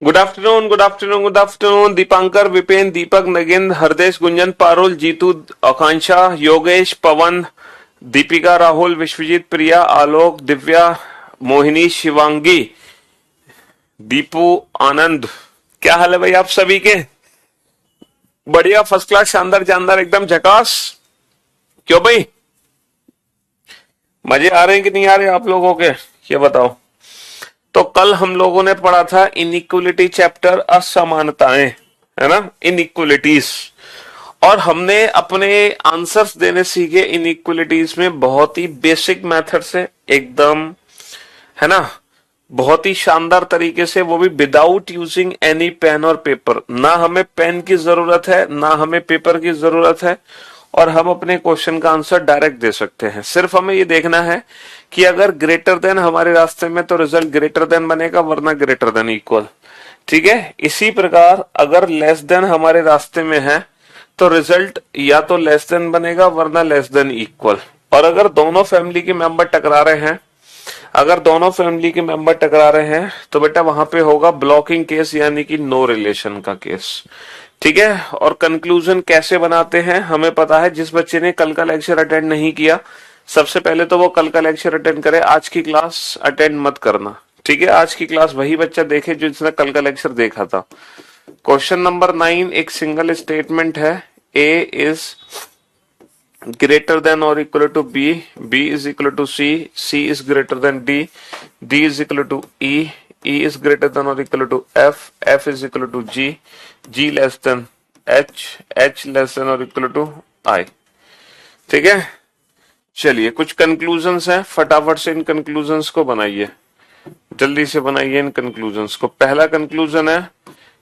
Good afternoon, good afternoon, good afternoon. Deepankar, Vipin, Deepak, Nagind, Hardesh, Gunjan, Parul, Jeetu, Akanksha, Yogesh, Pawan, Deepika, Rahul, Vishwajeet, Priya, Alok, Divya, Mohini, Shivangi, Deepu, Anand. क्या हाल है भाई आप सभी के? बढ़िया, फर्स्ट क्लास, शानदार जानदार, एकदम झकास। क्यों भाई, मजे आ रहे हैं कि नहीं आ रहे आप लोगों के? ये बताओ। तो कल हम लोगों ने पढ़ा था इनइक्वलिटी चैप्टर, असमानताएं, है ना, इनइक्वलिटीज। और हमने अपने आंसर्स देने सीखे इनइक्वलिटीज में बहुत ही बेसिक मेथड से, एकदम, है ना, बहुत ही शानदार तरीके से, वो भी विदाउट यूजिंग एनी पेन और पेपर। ना हमें पेन की जरूरत है, ना हमें पेपर की जरूरत है, और हम अपने क्वेश्चन का आंसर डायरेक्ट दे सकते हैं। सिर्फ हमें ये देखना है कि अगर ग्रेटर देन हमारे रास्ते में, तो रिजल्ट ग्रेटर देन बनेगा, वरना ग्रेटर देन इक्वल। ठीक है, इसी प्रकार अगर लेस देन हमारे रास्ते में है, तो रिजल्ट या तो लेस देन बनेगा, वरना लेस देन इक्वल। और अगर दोनों फैमिली के मेंबर टकरा रहे हैं, अगर दोनों फैमिली के मेंबर टकरा रहे हैं, तो बेटा वहां पे होगा ब्लॉकिंग केस, यानी कि नो रिलेशन का केस। ठीक है, और कंक्लूजन कैसे बनाते हैं हमें पता है। जिस बच्चे ने कल का लेक्चर अटेंड नहीं किया, सबसे पहले तो वो कल का लेक्चर अटेंड करे, आज की क्लास अटेंड मत करना। ठीक है, आज की क्लास वही बच्चा देखे जो जिसने कल का लेक्चर देखा था। क्वेश्चन नंबर 9 एक सिंगल स्टेटमेंट है। A is greater than or equal to B, B is equal to C, C is greater than D, D is equal to E, E is greater than or equal to F, F is equal to G, G less than H, H less than or equal to I। ठीक है, चलिए कुछ conclusions हैं, फटाफट से इन conclusions को बनाइए, जल्दी से बनाइए इन कंक्लूजन्स को। पहला कंक्लूजन है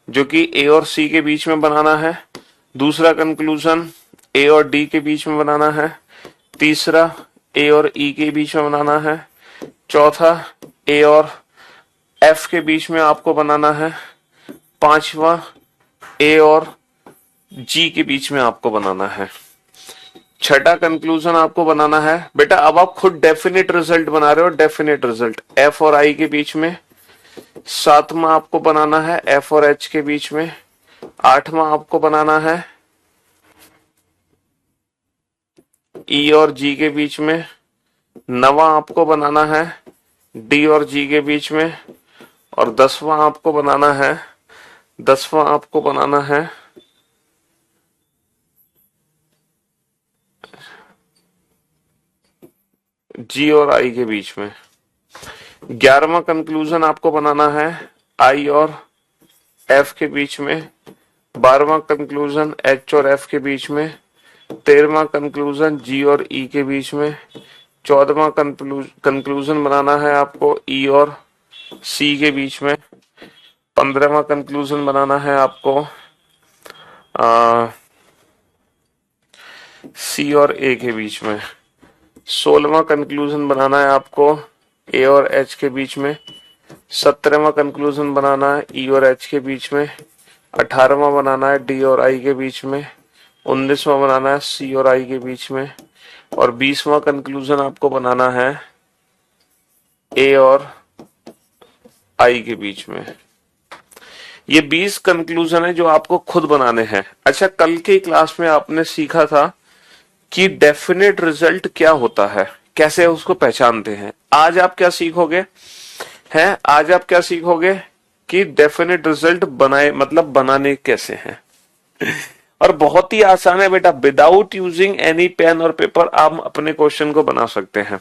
जो कि ए और सी के बीच में बनाना है। दूसरा कंक्लूजन ए और डी के बीच में बनाना है। तीसरा ए और ई के बीच में बनाना है। चौथा ए और एफ के बीच में आपको बनाना है। पांचवा ए और जी के बीच में आपको बनाना है। छठा कंक्लूजन आपको बनाना है बेटा, अब आप खुद डेफिनेट रिजल्ट बना रहे हो, डेफिनेट रिजल्ट एफ और आई के बीच में। सातवां आपको बनाना है एफ और एच के बीच में। आठवां आपको बनाना है ई और जी के बीच में। नवा आपको बनाना है डी और जी के बीच में। और दसवां आपको बनाना है जी और आई के बीच में। 11वां कंक्लूजन आपको बनाना है आई और एफ के बीच में। 12वां कंक्लूजन एच और एफ के बीच में। 13वां कंक्लूजन जी और ई के बीच में। 14वां कंक्लूजन बनाना है आपको ई और सी के बीच में। 15वां कंक्लूजन बनाना है आपको सी और ए के बीच में। 16वां कंक्लूजन बनाना है आपको ए और एच के बीच में। 17वां कंक्लूजन बनाना है ई और एच के बीच में। 18वां बनाना है डी और आई के बीच में। 19वां बनाना है सी और आई के बीच में। और 20वां कंक्लूजन आपको बनाना है ए और आई के बीच में। ये 20 कंक्लूजन है जो आपको खुद बनाने हैं। अच्छा, कल की क्लास में आपने सीखा था कि डेफिनेट रिजल्ट क्या होता है, कैसे उसको पहचानते हैं। आज आप क्या सीखोगे? हैं, आज आप क्या सीखोगे कि डेफिनेट रिजल्ट बनाए, मतलब बनाने कैसे हैं। और बहुत ही आसान है बेटा, विदाउट यूजिंग एनी पेन और पेपर आप अपने क्वेश्चन को बना सकते हैं।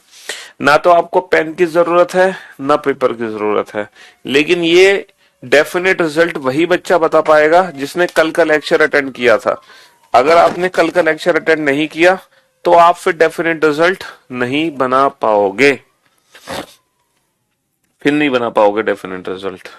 ना तो आपको पेन की जरूरत है, ना पेपर की जरूरत है। लेकिन ये डेफिनेट रिजल्ट वही बच्चा बता पाएगा जिसने कल का लेक्चर अटेंड किया था। अगर आपने कल का लेक्चर अटेंड नहीं किया, तो आप फिर डेफिनेट रिजल्ट नहीं बना पाओगे, फिर नहीं बना पाओगे डेफिनेट रिजल्ट।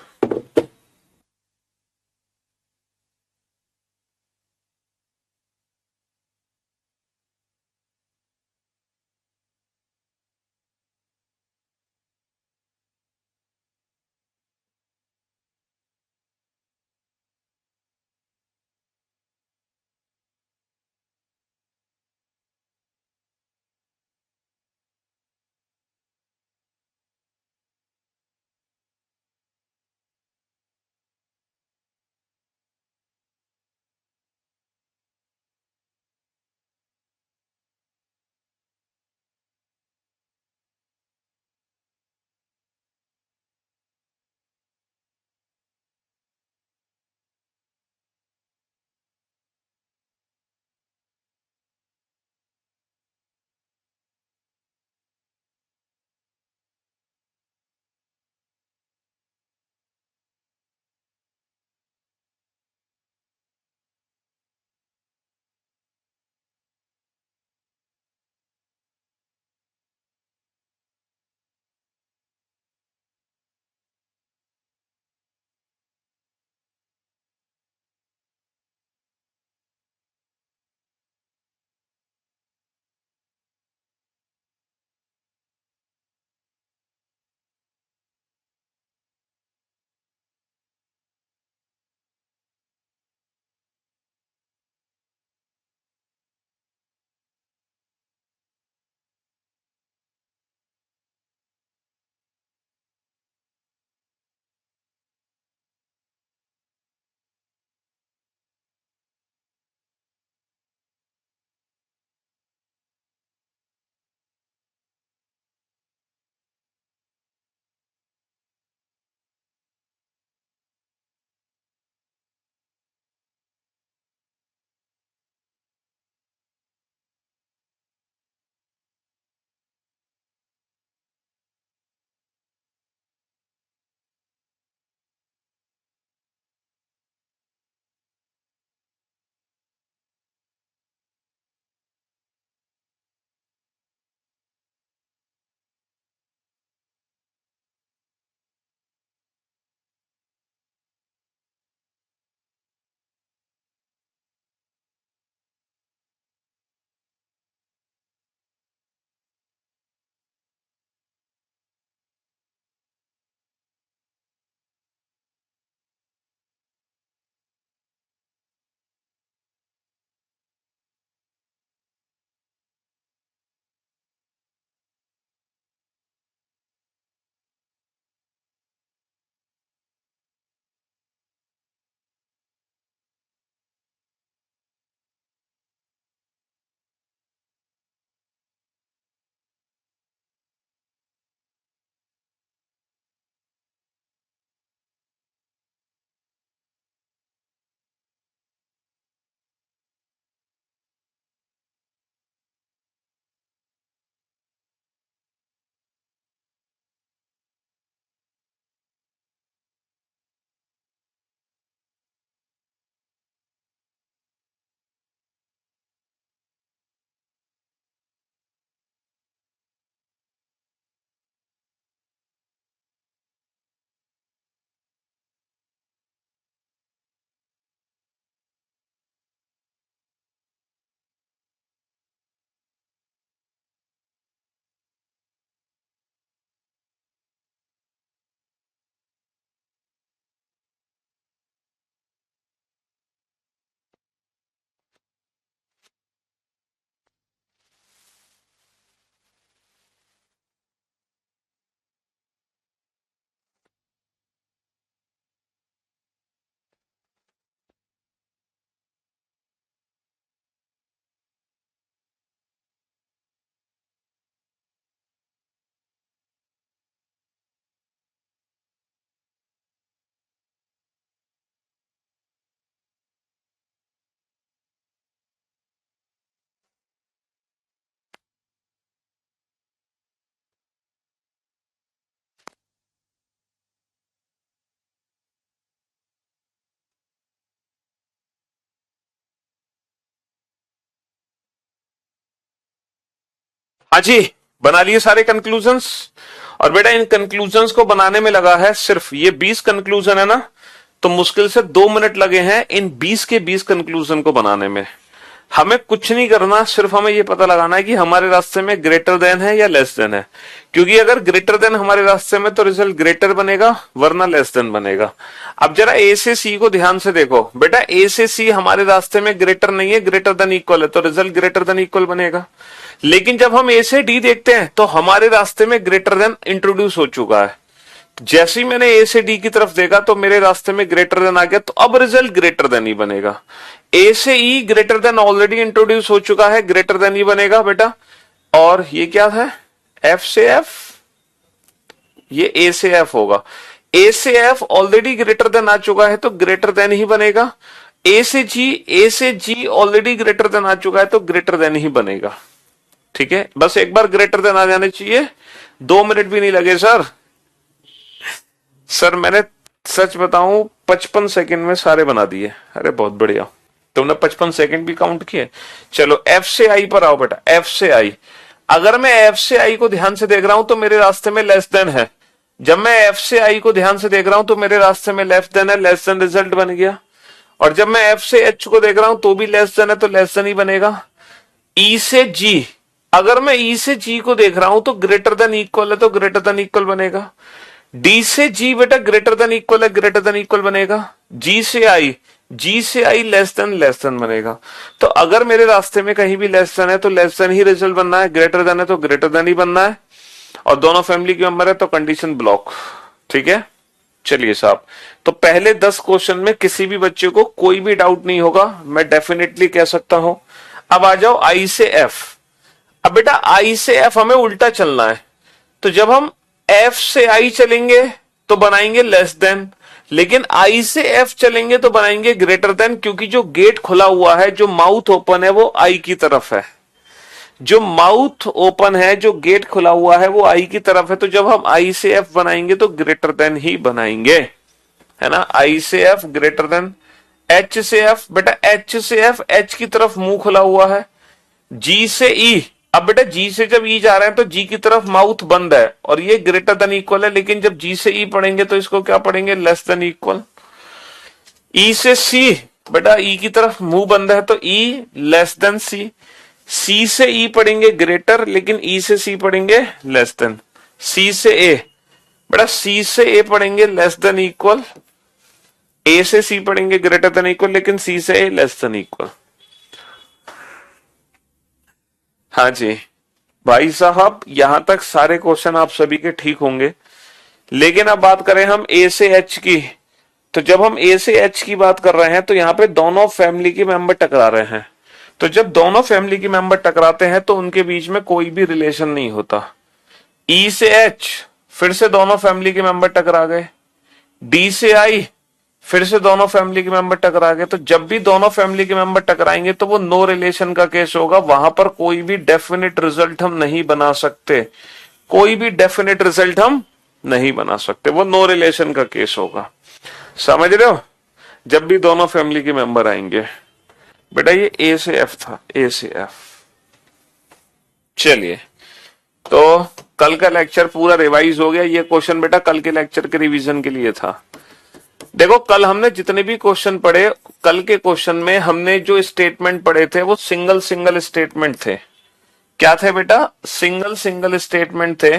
हाँ जी, बना लिए सारे कंक्लूजन्स। और बेटा इन कंक्लूजन्स को बनाने में लगा है सिर्फ ये 20 कंक्लूजन है ना, तो मुश्किल से 2 मिनट लगे हैं इन 20 के 20 कंक्लूजन को बनाने में। हमें कुछ नहीं करना, सिर्फ हमें ये पता लगाना है कि हमारे रास्ते में ग्रेटर देन है या लेस देन है। क्योंकि अगर ग्रेटर देन हमारे रास्ते में तो रिजल्ट ग्रेटर बनेगा, वरना लेस देन बनेगा। अब जरा ए से सी को ध्यान से देखो बेटा, ए से सी हमारे रास्ते में ग्रेटर नहीं है, ग्रेटर देन इक्वल है, तो रिजल्ट ग्रेटर देन इक्वल बनेगा। लेकिन जब हम ए से डी देखते हैं तो हमारे रास्ते में ग्रेटर देन इंट्रोड्यूस हो चुका है। जैसे ही मैंने ए से डी की तरफ देखा तो मेरे रास्ते में ग्रेटर देन आ गया, तो अब रिजल्ट ग्रेटर देन ही बनेगा। ए से E greater then already introduce हो चुका है, ग्रेटर देन ही बनेगा बेटा। और ये क्या है, एफ से एफ, ये ए से एफ होगा। ए से एफ ऑलरेडी ग्रेटर देन आ चुका है तो ग्रेटर देन ही बनेगा। ए से जी ऑलरेडी ग्रेटर देन आ चुका है तो ग्रेटर देन ही बनेगा। ठीक है, बस एक बार ग्रेटर देन आ जाने चाहिए, 2 मिनट भी नहीं लगे सर। सर मैंने सच बताऊं 55 सेकंड में सारे बना दिए। अरे बहुत बढ़िया, तुमने 55 सेकंड भी काउंट किए। चलो एफ से आई पर आओ बेटा, एफ से आई। अगर मैं एफ से आई को ध्यान से देख रहा हूं तो मेरे रास्ते में लेस देन है। जब मैं एफ से आई को ध्यान से देख रहा हूं तो मेरे रास्ते में लेस देन है, लेस देन रिजल्ट बन गया। और जब मैं एफ से एच को देख रहा हूं तो भी लेस देन है, तो लेस देन ही बनेगा। ई से जी, अगर मैं ई से जी को देख रहा हूं तो ग्रेटर देन इक्वल है, तो ग्रेटर देन इक्वल बनेगा। डी से जी बेटा ग्रेटर देन इक्वल है, ग्रेटर देन इक्वल बनेगा। जी से आई लेस देन बनेगा। तो अगर मेरे रास्ते में कहीं भी लेस देन है तो लेस देन ही रिजल्ट बनना है, ग्रेटर देन है तो ग्रेटर देन ही बनना है। और दोनों फैमिली के मेंबर है तो कंडीशन ब्लॉक। ठीक है, चलिए साहब, तो पहले 10 क्वेश्चन में किसी भी बच्चे को कोई भी डाउट नहीं होगा, मैं डेफिनेटली कह सकता हूं। अब आ जाओ आई से एफ। अब बेटा आई से एफ हमें उल्टा चलना है, तो जब हम एफ से आई चलेंगे तो बनाएंगे लेस देन, लेकिन आई से एफ चलेंगे तो बनाएंगे ग्रेटर देन, क्योंकि जो गेट खुला हुआ है, जो माउथ ओपन है वो आई की तरफ है। जो माउथ ओपन है, जो गेट खुला हुआ है वो आई की तरफ है, तो जब हम आई से एफ बनाएंगे तो ग्रेटर देन ही बनाएंगे, है ना। आई से एफ ग्रेटर देन। एच से एफ बेटा, एच से एफ एच की तरफ मुंह खुला हुआ है। जी से ई, अब बेटा जी से जब ई जा रहे हैं तो जी की तरफ माउथ बंद है और ये ग्रेटर देन इक्वल है, लेकिन जब जी से ई पढ़ेंगे तो इसको क्या पढ़ेंगे, लेस देन इक्वल। ई से सी बेटा, ई की तरफ मुंह बंद है तो ई लेस देन सी। सी से ई पढ़ेंगे ग्रेटर, लेकिन ई से सी पढ़ेंगे लेस देन। सी से ए बेटा, सी से ए पढ़ेंगे लेस देन इक्वल। ए से सी पढ़ेंगे ग्रेटर देन इक्वल, लेकिन सी से ए लेस देन इक्वल। हाँ जी भाई साहब, यहां तक सारे क्वेश्चन आप सभी के ठीक होंगे। लेकिन अब बात करें हम ए से एच की, तो जब हम ए से एच की बात कर रहे हैं तो यहाँ पे दोनों फैमिली के मेंबर टकरा रहे हैं। तो जब दोनों फैमिली के मेंबर टकराते हैं तो उनके बीच में कोई भी रिलेशन नहीं होता। ई से एच, फिर से दोनों फैमिली के मेंबर टकरा गए। डी से आई, फिर से दोनों फैमिली के मेंबर टकरा गए। तो जब भी दोनों फैमिली के मेंबर टकराएंगे तो वो नो रिलेशन का केस होगा, वहां पर कोई भी डेफिनेट रिजल्ट हम नहीं बना सकते। कोई भी डेफिनेट रिजल्ट हम नहीं बना सकते, वो नो रिलेशन का केस होगा। समझ रहे हो, जब भी दोनों फैमिली के मेंबर आएंगे। बेटा ये ए से एफ था, ए से एफ। चलिए, तो कल का लेक्चर पूरा रिवाइज हो गया। ये क्वेश्चन बेटा कल के लेक्चर के रिवीजन के लिए था। देखो कल हमने जितने भी क्वेश्चन पढ़े, कल के क्वेश्चन में हमने जो स्टेटमेंट पढ़े थे वो सिंगल सिंगल स्टेटमेंट थे। क्या थे बेटा, सिंगल सिंगल स्टेटमेंट थे।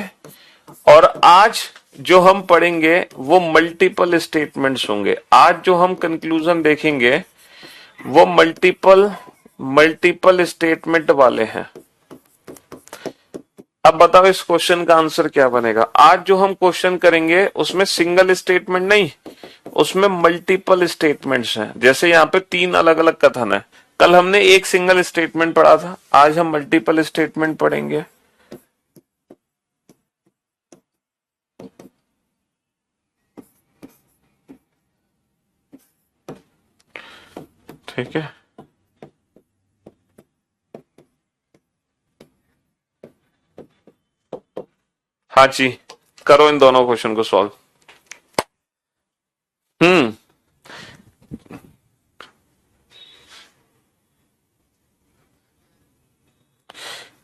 और आज जो हम पढ़ेंगे वो मल्टीपल स्टेटमेंट्स होंगे। आज जो हम कंक्लूजन देखेंगे वो मल्टीपल स्टेटमेंट वाले हैं। अब बताओ इस क्वेश्चन का आंसर क्या बनेगा। आज जो हम क्वेश्चन करेंगे उसमें सिंगल स्टेटमेंट नहीं, उसमें मल्टीपल स्टेटमेंट्स हैं। जैसे यहाँ पे 3 अलग अलग कथन है। कल हमने एक सिंगल स्टेटमेंट पढ़ा था, आज हम मल्टीपल स्टेटमेंट पढ़ेंगे। ठीक है, हाँ जी, करो इन दोनों क्वेश्चन को सॉल्व।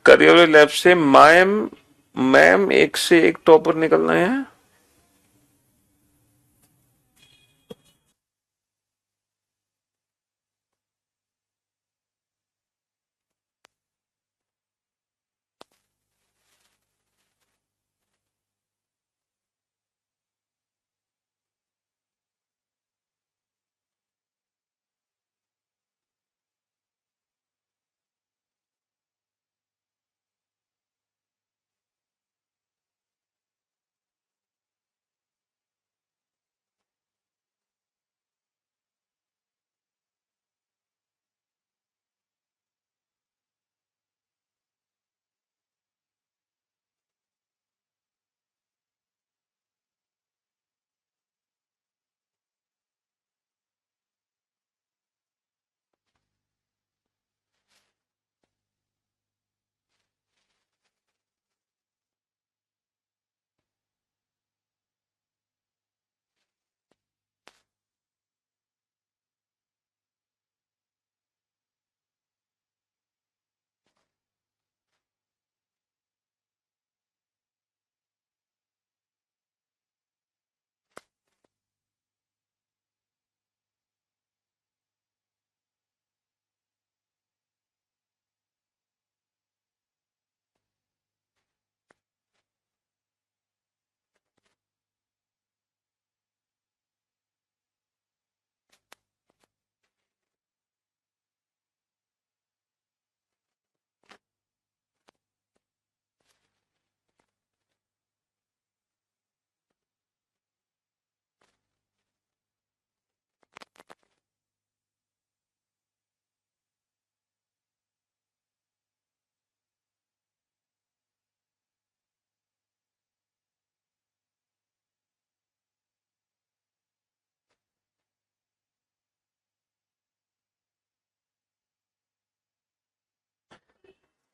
कर दरियावी लैब से मैम एक से एक टॉपर निकल रहे हैं।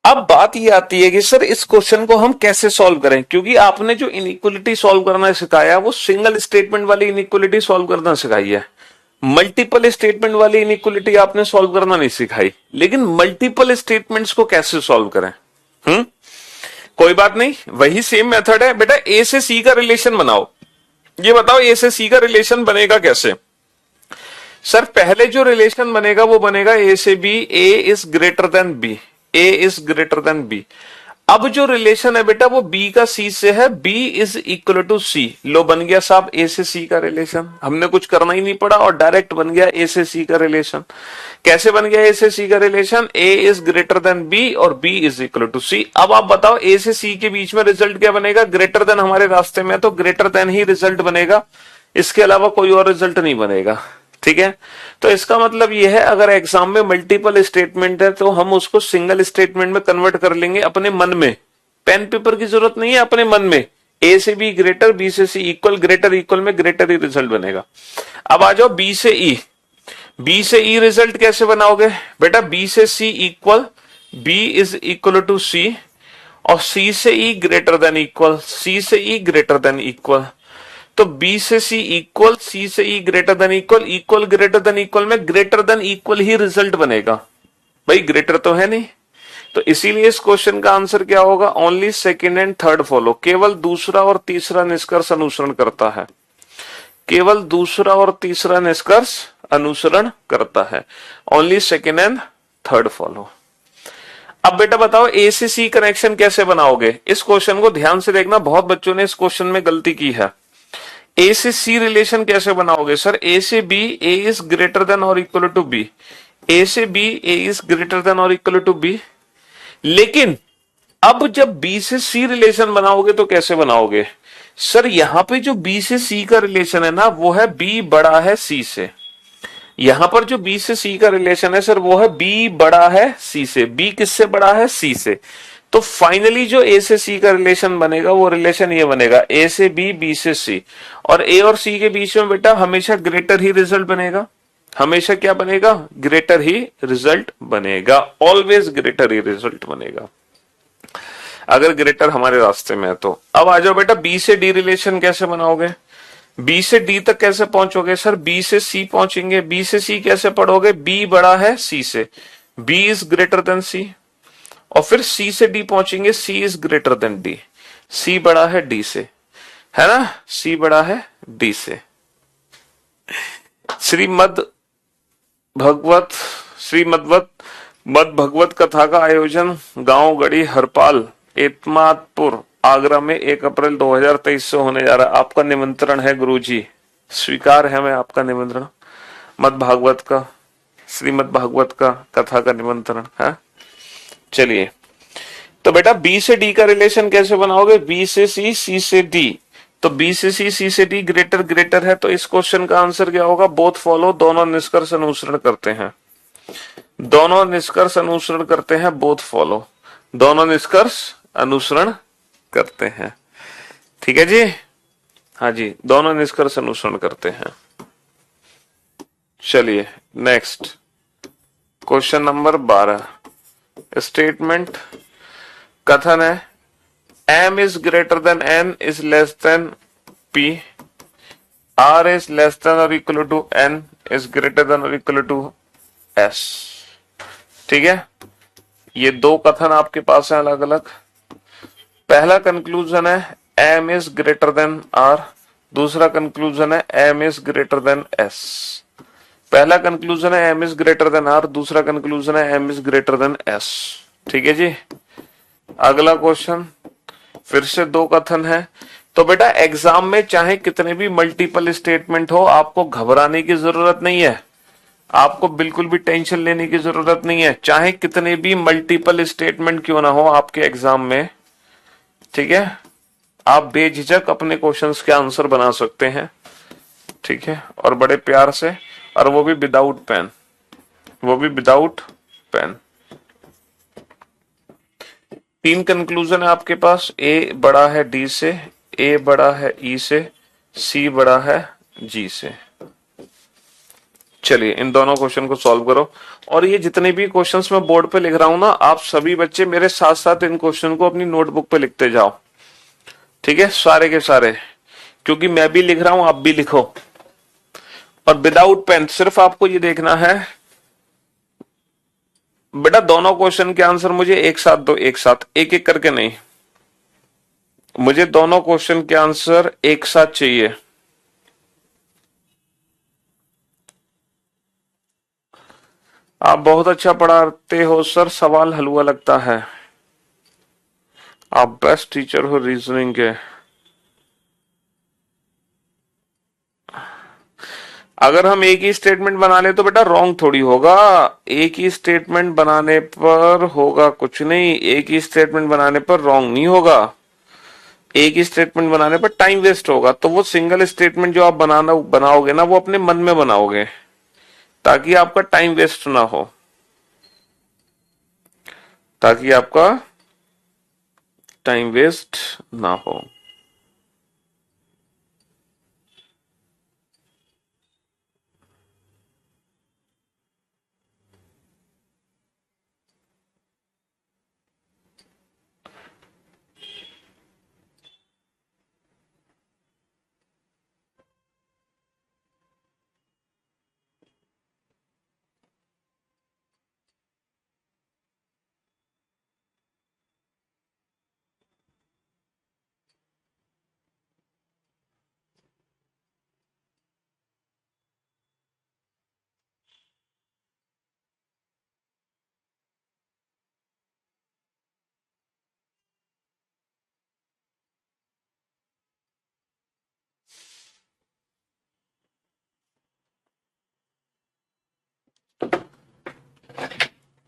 अब बात ये आती है कि सर इस क्वेश्चन को हम कैसे सॉल्व करें, क्योंकि आपने जो इनइक्वलिटी सॉल्व करना सिखाया वो सिंगल स्टेटमेंट वाली इनइक्वलिटी सॉल्व करना सिखाई है, मल्टीपल स्टेटमेंट वाली इनइक्वलिटी आपने सॉल्व करना नहीं सिखाई। लेकिन मल्टीपल स्टेटमेंट्स को कैसे सॉल्व करें? कोई बात नहीं, वही सेम मेथड है बेटा। ए से सी का रिलेशन बनाओ। ये बताओ ए से सी का रिलेशन बनेगा कैसे? सर पहले जो रिलेशन बनेगा वो बनेगा ए से B, A is greater than B, A is greater than B. अब जो रिलेशन है बेटा वो बी का सी से है, बी इज इक्वल टू सी। लो बन गया साहब ए से सी का रिलेशन, हमने कुछ करना ही नहीं पड़ा और डायरेक्ट बन गया ए से सी का रिलेशन। कैसे बन गया ए से सी का relation? A is greater than B और B is equal to C. अब आप बताओ ए से सी के बीच में रिजल्ट क्या बनेगा? ग्रेटर देन हमारे रास्ते में तो ग्रेटर देन ही रिजल्ट बनेगा, इसके अलावा कोई और रिजल्ट नहीं बनेगा। ठीक है, तो इसका मतलब यह है अगर एग्जाम में मल्टीपल स्टेटमेंट है तो हम उसको सिंगल स्टेटमेंट में कन्वर्ट कर लेंगे अपने मन में, पेन पेपर की जरूरत नहीं है, अपने मन में। ए से बी ग्रेटर, बी से सी इक्वल, ग्रेटर इक्वल में ग्रेटर ही रिजल्ट बनेगा। अब आ जाओ बी से ई। बी से ई रिजल्ट कैसे बनाओगे बेटा? बी से C equal, B is equal to C, और सी से E greater than equal, C से ई ग्रेटर देन इक्वल। तो बी से सी इक्वल, सी से E greater than equal, equal greater than equal में ग्रेटर देन इक्वल ही result बनेगा। भाई ग्रेटर तो है नहीं, तो इसीलिए इस क्वेश्चन का आंसर क्या होगा? Only second and third follow. केवल दूसरा और तीसरा निष्कर्ष अनुसरण करता है, केवल दूसरा और तीसरा निष्कर्ष अनुसरण करता है। Only second and third follow. अब बेटा बताओ ए से सी कनेक्शन कैसे बनाओगे? इस क्वेश्चन को ध्यान से देखना, बहुत बच्चों ने इस क्वेश्चन में गलती की है। ए से सी रिलेशन कैसे बनाओगे? सर ए से B, A is greater than और इक्वल टू बी, ए से B, A is greater than और इक्वल टू बी। लेकिन अब जब बी से सी रिलेशन बनाओगे तो कैसे बनाओगे? सर यहां पे जो बी से सी का रिलेशन है ना वो है बी बड़ा है सी से। यहां पर जो बी से सी का रिलेशन है सर वो है बी बड़ा है सी से। बी किससे बड़ा है? सी से। तो फाइनली जो ए से सी का रिलेशन बनेगा वो रिलेशन ये बनेगा, ए से बी, बी से सी, और ए और सी के बीच में बेटा हमेशा ग्रेटर ही रिजल्ट बनेगा। हमेशा क्या बनेगा? ग्रेटर ही रिजल्ट बनेगा, ऑलवेज ग्रेटर ही रिजल्ट बनेगा अगर ग्रेटर हमारे रास्ते में है तो। अब आ जाओ बेटा बी से डी रिलेशन कैसे बनाओगे? बी से डी तक कैसे पहुंचोगे? सर बी से सी पहुंचेंगे। बी से सी कैसे पढ़ोगे? बी बड़ा है सी से, बी इज ग्रेटर देन सी, और फिर सी से डी पहुंचेंगे, सी इज ग्रेटर देन डी, सी बड़ा है डी से, है ना, सी बड़ा है डी से। श्रीमद भगवत श्रीमद्वत मद भगवत कथा का आयोजन गांव गढ़ी हरपाल एतमादपुर आगरा में 1 अप्रैल 2023 से होने जा रहा है। आपका निमंत्रण है गुरुजी, स्वीकार है मैं आपका निमंत्रण, मद भागवत का, श्रीमद भागवत का कथा का निमंत्रण है। चलिए, तो बेटा बी से डी का रिलेशन कैसे बनाओगे, बी से सी, सी से डी, तो बी से सी, सी से डी ग्रेटर ग्रेटर है, तो इस क्वेश्चन का आंसर क्या होगा, बोथ फॉलो, दोनों निष्कर्ष अनुसरण करते हैं, दोनों निष्कर्ष अनुसरण करते हैं, बोथ फॉलो, दोनों निष्कर्ष अनुसरण करते हैं। ठीक है जी, हाँ जी, दोनों निष्कर्ष अनुसरण करते हैं। चलिए नेक्स्ट क्वेश्चन नंबर 12, स्टेटमेंट कथन है m is greater than n is less than p, r is less than or equal to n is greater than or equal to s। ठीक है, ये दो कथन आपके पास है अलग अलग। पहला कंक्लूजन है m is greater than r, दूसरा कंक्लूजन है m is greater than s। पहला कंक्लूजन है m is greater than r, दूसरा कंक्लूजन है m is greater than s। ठीक है जी, अगला क्वेश्चन, फिर से दो कथन है। तो बेटा एग्जाम में चाहे कितने भी मल्टीपल स्टेटमेंट हो, आपको घबराने की जरूरत नहीं है, आपको बिल्कुल भी टेंशन लेने की जरूरत नहीं है, चाहे कितने भी मल्टीपल स्टेटमेंट क्यों ना हो आपके एग्जाम में। ठीक है, आप बेझिझक अपने क्वेश्चंस के आंसर बना सकते हैं। ठीक है, और बड़े प्यार से, और वो भी विदाउट पेन, वो भी विदाउट पेन। 3 कंक्लूजन है आपके पास, ए बड़ा है डी से, ए बड़ा है ई से, सी बड़ा है जी से। चलिए इन दोनों क्वेश्चन को सॉल्व करो, और ये जितने भी क्वेश्चंस मैं बोर्ड पे लिख रहा हूं ना, आप सभी बच्चे मेरे साथ साथ इन क्वेश्चन को अपनी नोटबुक पे लिखते जाओ। ठीक है, सारे के सारे, क्योंकि मैं भी लिख रहा हूं, आप भी लिखो। और विदाउट पेन सिर्फ आपको ये देखना है बेटा, दोनों क्वेश्चन के आंसर मुझे एक साथ दो, एक साथ, एक एक करके नहीं, मुझे दोनों क्वेश्चन के आंसर एक साथ चाहिए। आप बहुत अच्छा पढ़ाते हो सर, सवाल हलवा लगता है, आप बेस्ट टीचर हो रीजनिंग के। अगर हम एक ही स्टेटमेंट बना ले तो बेटा रॉन्ग थोड़ी होगा, एक ही स्टेटमेंट बनाने पर होगा कुछ नहीं, एक ही स्टेटमेंट बनाने पर रॉन्ग नहीं होगा, एक ही स्टेटमेंट बनाने पर टाइम वेस्ट होगा। तो वो सिंगल स्टेटमेंट जो आप बनाओगे ना, वो अपने मन में बनाओगे, ताकि आपका टाइम वेस्ट ना हो, ताकि आपका टाइम वेस्ट ना हो।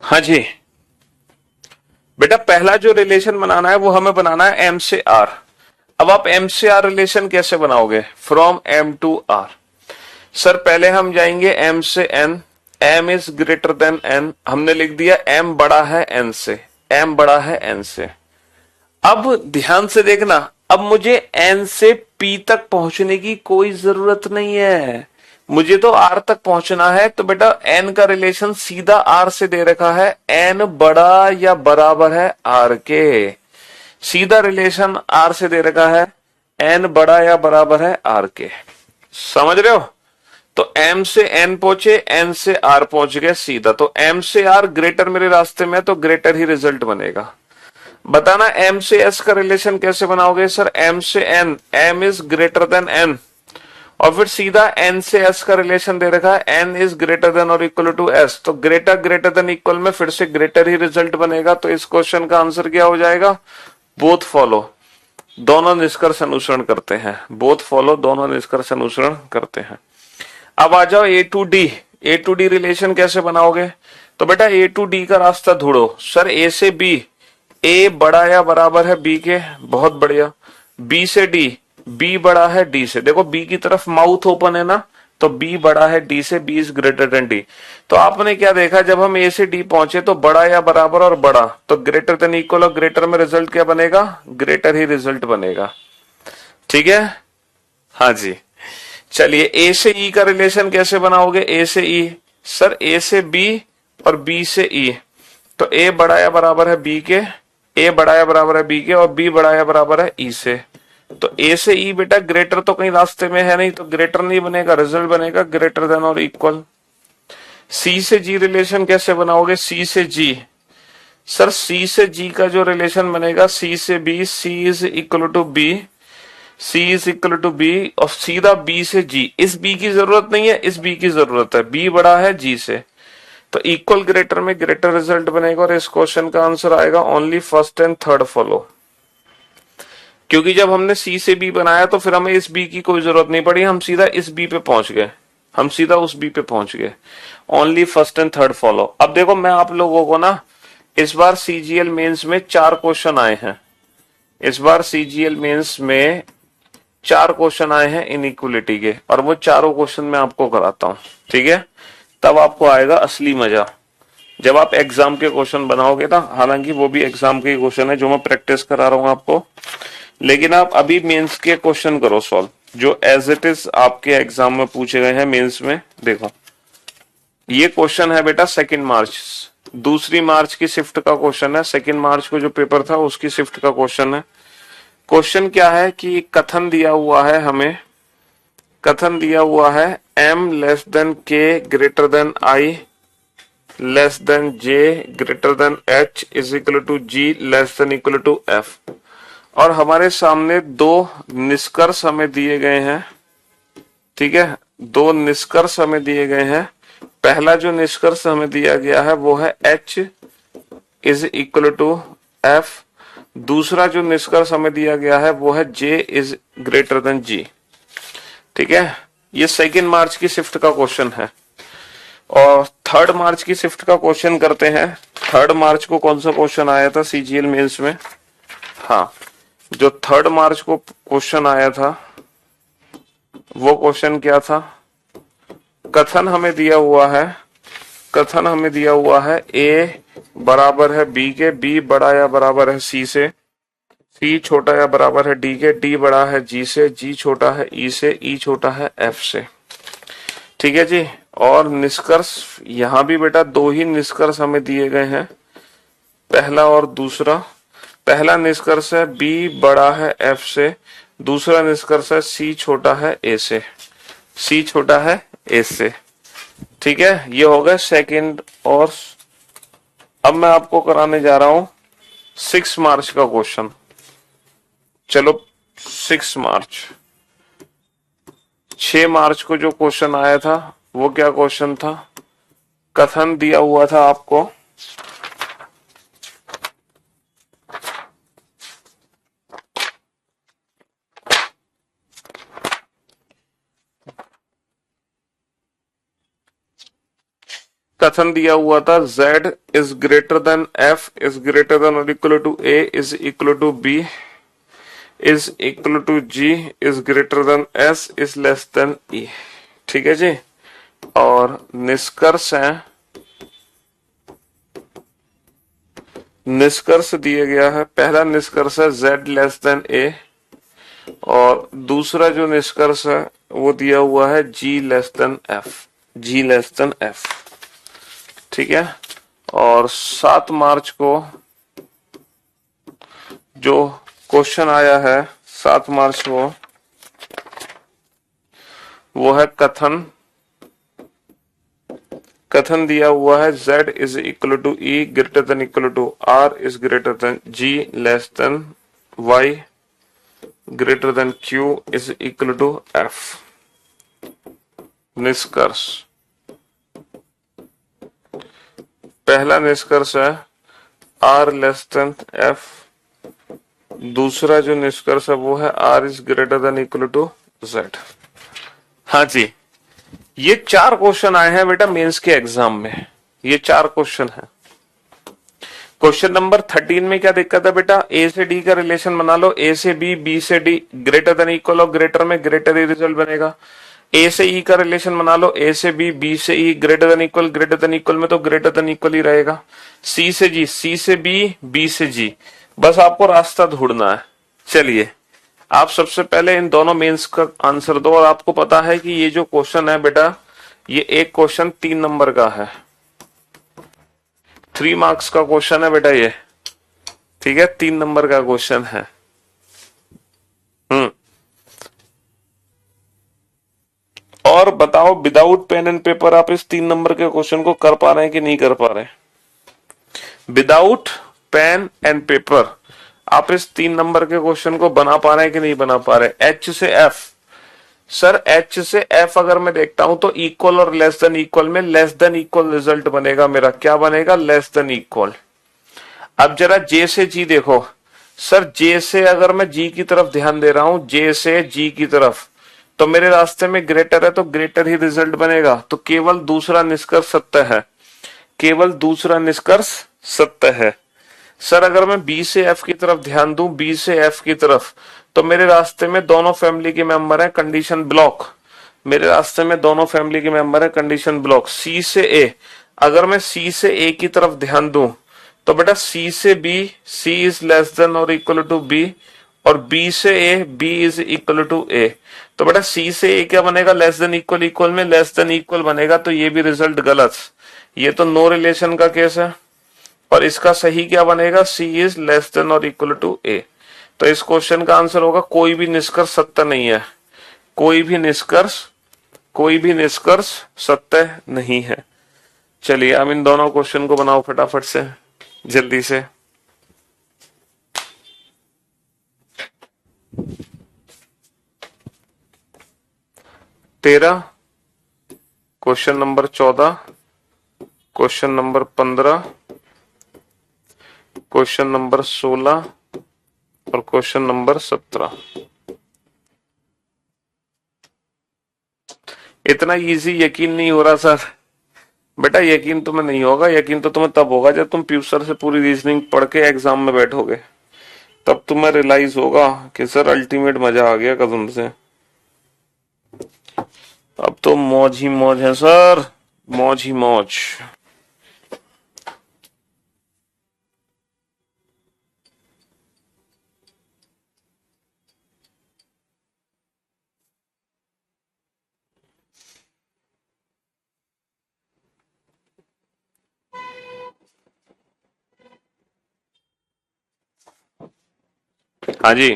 हाँ जी बेटा, पहला जो रिलेशन बनाना है वो हमें बनाना है एम से आर। अब आप एम से आर रिलेशन कैसे बनाओगे, from M to R. Sir पहले हम जाएंगे एम से N, M is greater than N, हमने लिख दिया एम बड़ा है एन से, एम बड़ा है एन से। अब ध्यान से देखना, अब मुझे एन से पी तक पहुंचने की कोई जरूरत नहीं है, मुझे तो आर तक पहुंचना है। तो बेटा एन का रिलेशन सीधा आर से दे रखा है, एन बड़ा या बराबर है आर के, सीधा रिलेशन आर से दे रखा है, एन बड़ा या बराबर है आर के। समझ रहे हो? तो m से n पहुंचे, n से r पहुंच गए सीधा, तो m से r ग्रेटर मेरे रास्ते में, तो ग्रेटर ही रिजल्ट बनेगा। बताना m से s का रिलेशन कैसे बनाओगे? सर m से n, m is greater then n, और फिर सीधा n से s का रिलेशन दे रखा है, n इज ग्रेटर देन और इक्वल टू s, तो ग्रेटर ग्रेटर देन इक्वल में फिर से ग्रेटर ही रिजल्ट बनेगा। तो इस क्वेश्चन का आंसर क्या हो जाएगा? बोथ फॉलो, दोनों निष्कर्ष अनुसरण करते हैं। बोथ फॉलो, दोनों निष्कर्ष अनुसरण करते हैं। अब आ जाओ A to D. A to D relation कैसे बनाओगे? तो बेटा ए टू डी का रास्ता ढूंढो। सर ए से बी, ए बड़ा या बराबर है बी के, बहुत बढ़िया। बी से डी, बी बड़ा है डी से, देखो बी की तरफ माउथ ओपन है ना, तो बी बड़ा है डी से, B is greater than D. तो आपने क्या देखा, जब हम ए से डी पहुंचे तो बड़ा या बराबर और बड़ा, तो ग्रेटर देन इक्वल, और ग्रेटर में रिजल्ट क्या बनेगा? ग्रेटर ही रिजल्ट बनेगा। ठीक है, हाँ जी। चलिए ए से ई का रिलेशन कैसे बनाओगे? ए से ई, सर ए से बी और बी से ई, तो ए बड़ा या बराबर है बी के, ए बड़ा या बराबर है बी के, और बी बड़ा या बराबर है ई से। तो ए से ई बेटा ग्रेटर तो कहीं रास्ते में है नहीं, तो ग्रेटर नहीं बनेगा, रिजल्ट बनेगा ग्रेटर देन और इक्वल। सी से जी रिलेशन कैसे बनाओगे? सी से जी, सर सी से जी का जो रिलेशन बनेगा, सी से B, C is equal to B, C is equal to B, और सीधा बी से जी। इस बी की जरूरत नहीं है, इस बी की जरूरत है, बी बड़ा है जी से, तो इक्वल ग्रेटर में ग्रेटर रिजल्ट बनेगा। और इस क्वेश्चन का आंसर आएगा only first and third follow, क्योंकि जब हमने सी से बी बनाया तो फिर हमें इस बी की कोई जरूरत नहीं पड़ी, हम सीधा इस बी पे पहुंच गए, हम सीधा उस बी पे पहुंच गए। Only first and third follow. अब देखो मैं आप लोगों को ना, इस बार सीजीएल मेंस में 4 क्वेश्चन आए हैं, इस बार सीजीएल मेंस में 4 क्वेश्चन आए हैं इनइक्वलिटी के, और वो चारों क्वेश्चन मैं आपको कराता हूं। ठीक है, तब आपको आएगा असली मजा, जब आप एग्जाम के क्वेश्चन बनाओगे ना। हालांकि वो भी एग्जाम के क्वेश्चन है जो मैं प्रैक्टिस करा रहा हूं आपको, लेकिन आप अभी मेंस के क्वेश्चन करो सॉल्व, जो एज इट इज आपके एग्जाम में पूछे गए हैं मेंस में। देखो ये क्वेश्चन है बेटा 2 मार्च, 2 मार्च की शिफ्ट का क्वेश्चन है, 2 मार्च को जो पेपर था उसकी शिफ्ट का क्वेश्चन है। क्वेश्चन क्या है कि कथन दिया हुआ है हमें, कथन दिया हुआ है m less than k greater than i less than j greater than h is equal to g less than equal to f, और हमारे सामने 2 निष्कर्ष हमें दिए गए हैं। ठीक है, 2 निष्कर्ष हमें दिए गए हैं। पहला जो निष्कर्ष हमें दिया गया है वो है h is equal to f, दूसरा जो निष्कर्ष हमें दिया गया है वो है j is greater than g। ठीक है, ये 2 मार्च की शिफ्ट का क्वेश्चन है। और 3 मार्च की शिफ्ट का क्वेश्चन करते हैं। 3 मार्च को कौन सा क्वेश्चन आया था सीजीएल मेंस में? हाँ, जो 3 मार्च को क्वेश्चन आया था वो क्वेश्चन क्या था? कथन हमें दिया हुआ है, कथन हमें दिया हुआ है a बराबर है b के, b बड़ा या बराबर है c से, c छोटा या बराबर है d के, d बड़ा है g से, g छोटा है e से, e छोटा है f से। ठीक है जी, और निष्कर्ष यहां भी बेटा 2 ही निष्कर्ष हमें दिए गए हैं, पहला और दूसरा। पहला निष्कर्ष है b बड़ा है f से, दूसरा निष्कर्ष है c छोटा है a से, c छोटा है a से। ठीक है, ये हो गया सेकंड। और अब मैं आपको कराने जा रहा हूं 6 मार्च का क्वेश्चन। चलो 6 मार्च, 6 मार्च को जो क्वेश्चन आया था वो क्या क्वेश्चन था? कथन दिया हुआ था आपको, कथन दिया हुआ था z is greater than f is greater than और equal to a is equal to b is equal to g is greater than s is less than e। ठीक है जी, और निष्कर्ष है, निष्कर्ष दिया गया है। पहला निष्कर्ष है z लेस देन a, और दूसरा जो निष्कर्ष है वो दिया हुआ है g less then f, g less then f। ठीक है, और 7 मार्च को जो क्वेश्चन आया है 7 मार्च को वो है कथन कथन दिया हुआ है z is equal to E greater than equal to r is greater than g less than y greater than q is equal to f। निष्कर्ष, पहला निष्कर्ष है r लेस देन f, दूसरा जो निष्कर्ष है वो है r is greater than equal to z। हाँ जी, ये 4 क्वेश्चन आए हैं बेटा मेंस के एग्जाम में, ये 4 क्वेश्चन है। क्वेश्चन नंबर 13 में क्या दिक्कत है बेटा, ए से डी का रिलेशन बना लो, ए से बी, बी से डी, ग्रेटर देन इक्वल और ग्रेटर में ग्रेटर ही रिजल्ट बनेगा। ए से ई का रिलेशन बना लो, ए से बी, बी से ई, ग्रेटर देन इक्वल में तो ग्रेटर देन इक्वल ही रहेगा। सी से जी, सी से बी, बी से जी, बस आपको रास्ता ढूंढना है। चलिए आप सबसे पहले इन दोनों मेंस का आंसर दो, और आपको पता है कि ये जो क्वेश्चन है बेटा, ये एक क्वेश्चन 3 नंबर का है, 3 मार्क्स का क्वेश्चन है बेटा ये, ठीक है, 3 नंबर का क्वेश्चन है। और बताओ विदाउट पेन एंड पेपर आप इस 3 नंबर के क्वेश्चन को कर पा रहे हैं कि नहीं कर पा रहे हैं? विदाउट पेन एंड पेपर आप इस 3 नंबर के क्वेश्चन को बना पा रहे हैं कि नहीं बना पा रहे? एच से एफ, सर एच से एफ अगर मैं देखता हूं तो इक्वल और लेस देन इक्वल में लेस देन इक्वल रिजल्ट बनेगा मेरा, क्या बनेगा? Less than equal. अब जरा जे से जी देखो, सर जे से अगर मैं जी की तरफ ध्यान दे रहा हूं, जे से जी की तरफ, तो मेरे रास्ते में ग्रेटर है तो ग्रेटर ही रिजल्ट बनेगा, तो केवल दूसरा निष्कर्ष सत्य है, केवल दूसरा निष्कर्ष सत्य है। सर अगर मैं बी से एफ की तरफ ध्यान दूं, बी से एफ की तरफ, तो मेरे रास्ते में दोनों फैमिली के मेंबर हैं, कंडीशन ब्लॉक, मेरे रास्ते में दोनों फैमिली के मेंबर हैं, कंडीशन ब्लॉक। सी से ए, अगर मैं सी से ए की तरफ ध्यान दूं तो बेटा सी से B, C is less than और इक्वल टू बी, और बी से A, B is equal to A, तो बेटा सी से ए क्या बनेगा? लेस देन इक्वल, इक्वल में लेस देन इक्वल बनेगा, तो ये भी रिजल्ट गलत, ये तो नो रिलेशन का केस है। और इसका सही क्या बनेगा? सी इज लेस देन और इक्वल टू ए। तो इस क्वेश्चन का आंसर होगा कोई भी निष्कर्ष सत्य नहीं है, कोई भी निष्कर्ष सत्य नहीं है। चलिए अब इन दोनों क्वेश्चन को बनाओ फटाफट से, जल्दी से। तेरह, question number 14, question number 15, question number 16 और क्वेश्चन नंबर 17। इतना इजी यकीन नहीं हो रहा सर? बेटा यकीन तुम्हें नहीं होगा, यकीन तो तुम्हें तब होगा जब तुम प्यूसर से पूरी रीजनिंग पढ़ के एग्जाम में बैठोगे, तब तुम्हें रियलाइज होगा कि सर अल्टीमेट मजा आ गया कसम से। अब तो मौज ही मौज है सर, मौज ही मौज। हाँ जी,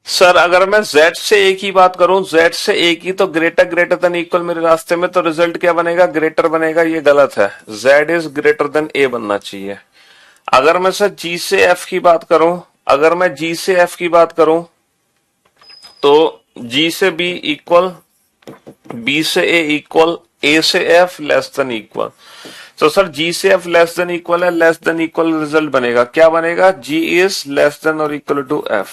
सर अगर मैं z से a की बात करूं, z से a की, तो ग्रेटर देन इक्वल मेरे रास्ते में, तो रिजल्ट क्या बनेगा? ग्रेटर बनेगा, ये गलत है, z is greater then a बनना चाहिए। अगर मैं सर g से f की बात करूं, अगर मैं g से f की बात करूं तो g से b इक्वल, b से a इक्वल, a से f लेस देन इक्वल, तो सर g से f लेस देन इक्वल है, लेस देन इक्वल रिजल्ट बनेगा, क्या बनेगा? g इज लेस देन और इक्वल टू f।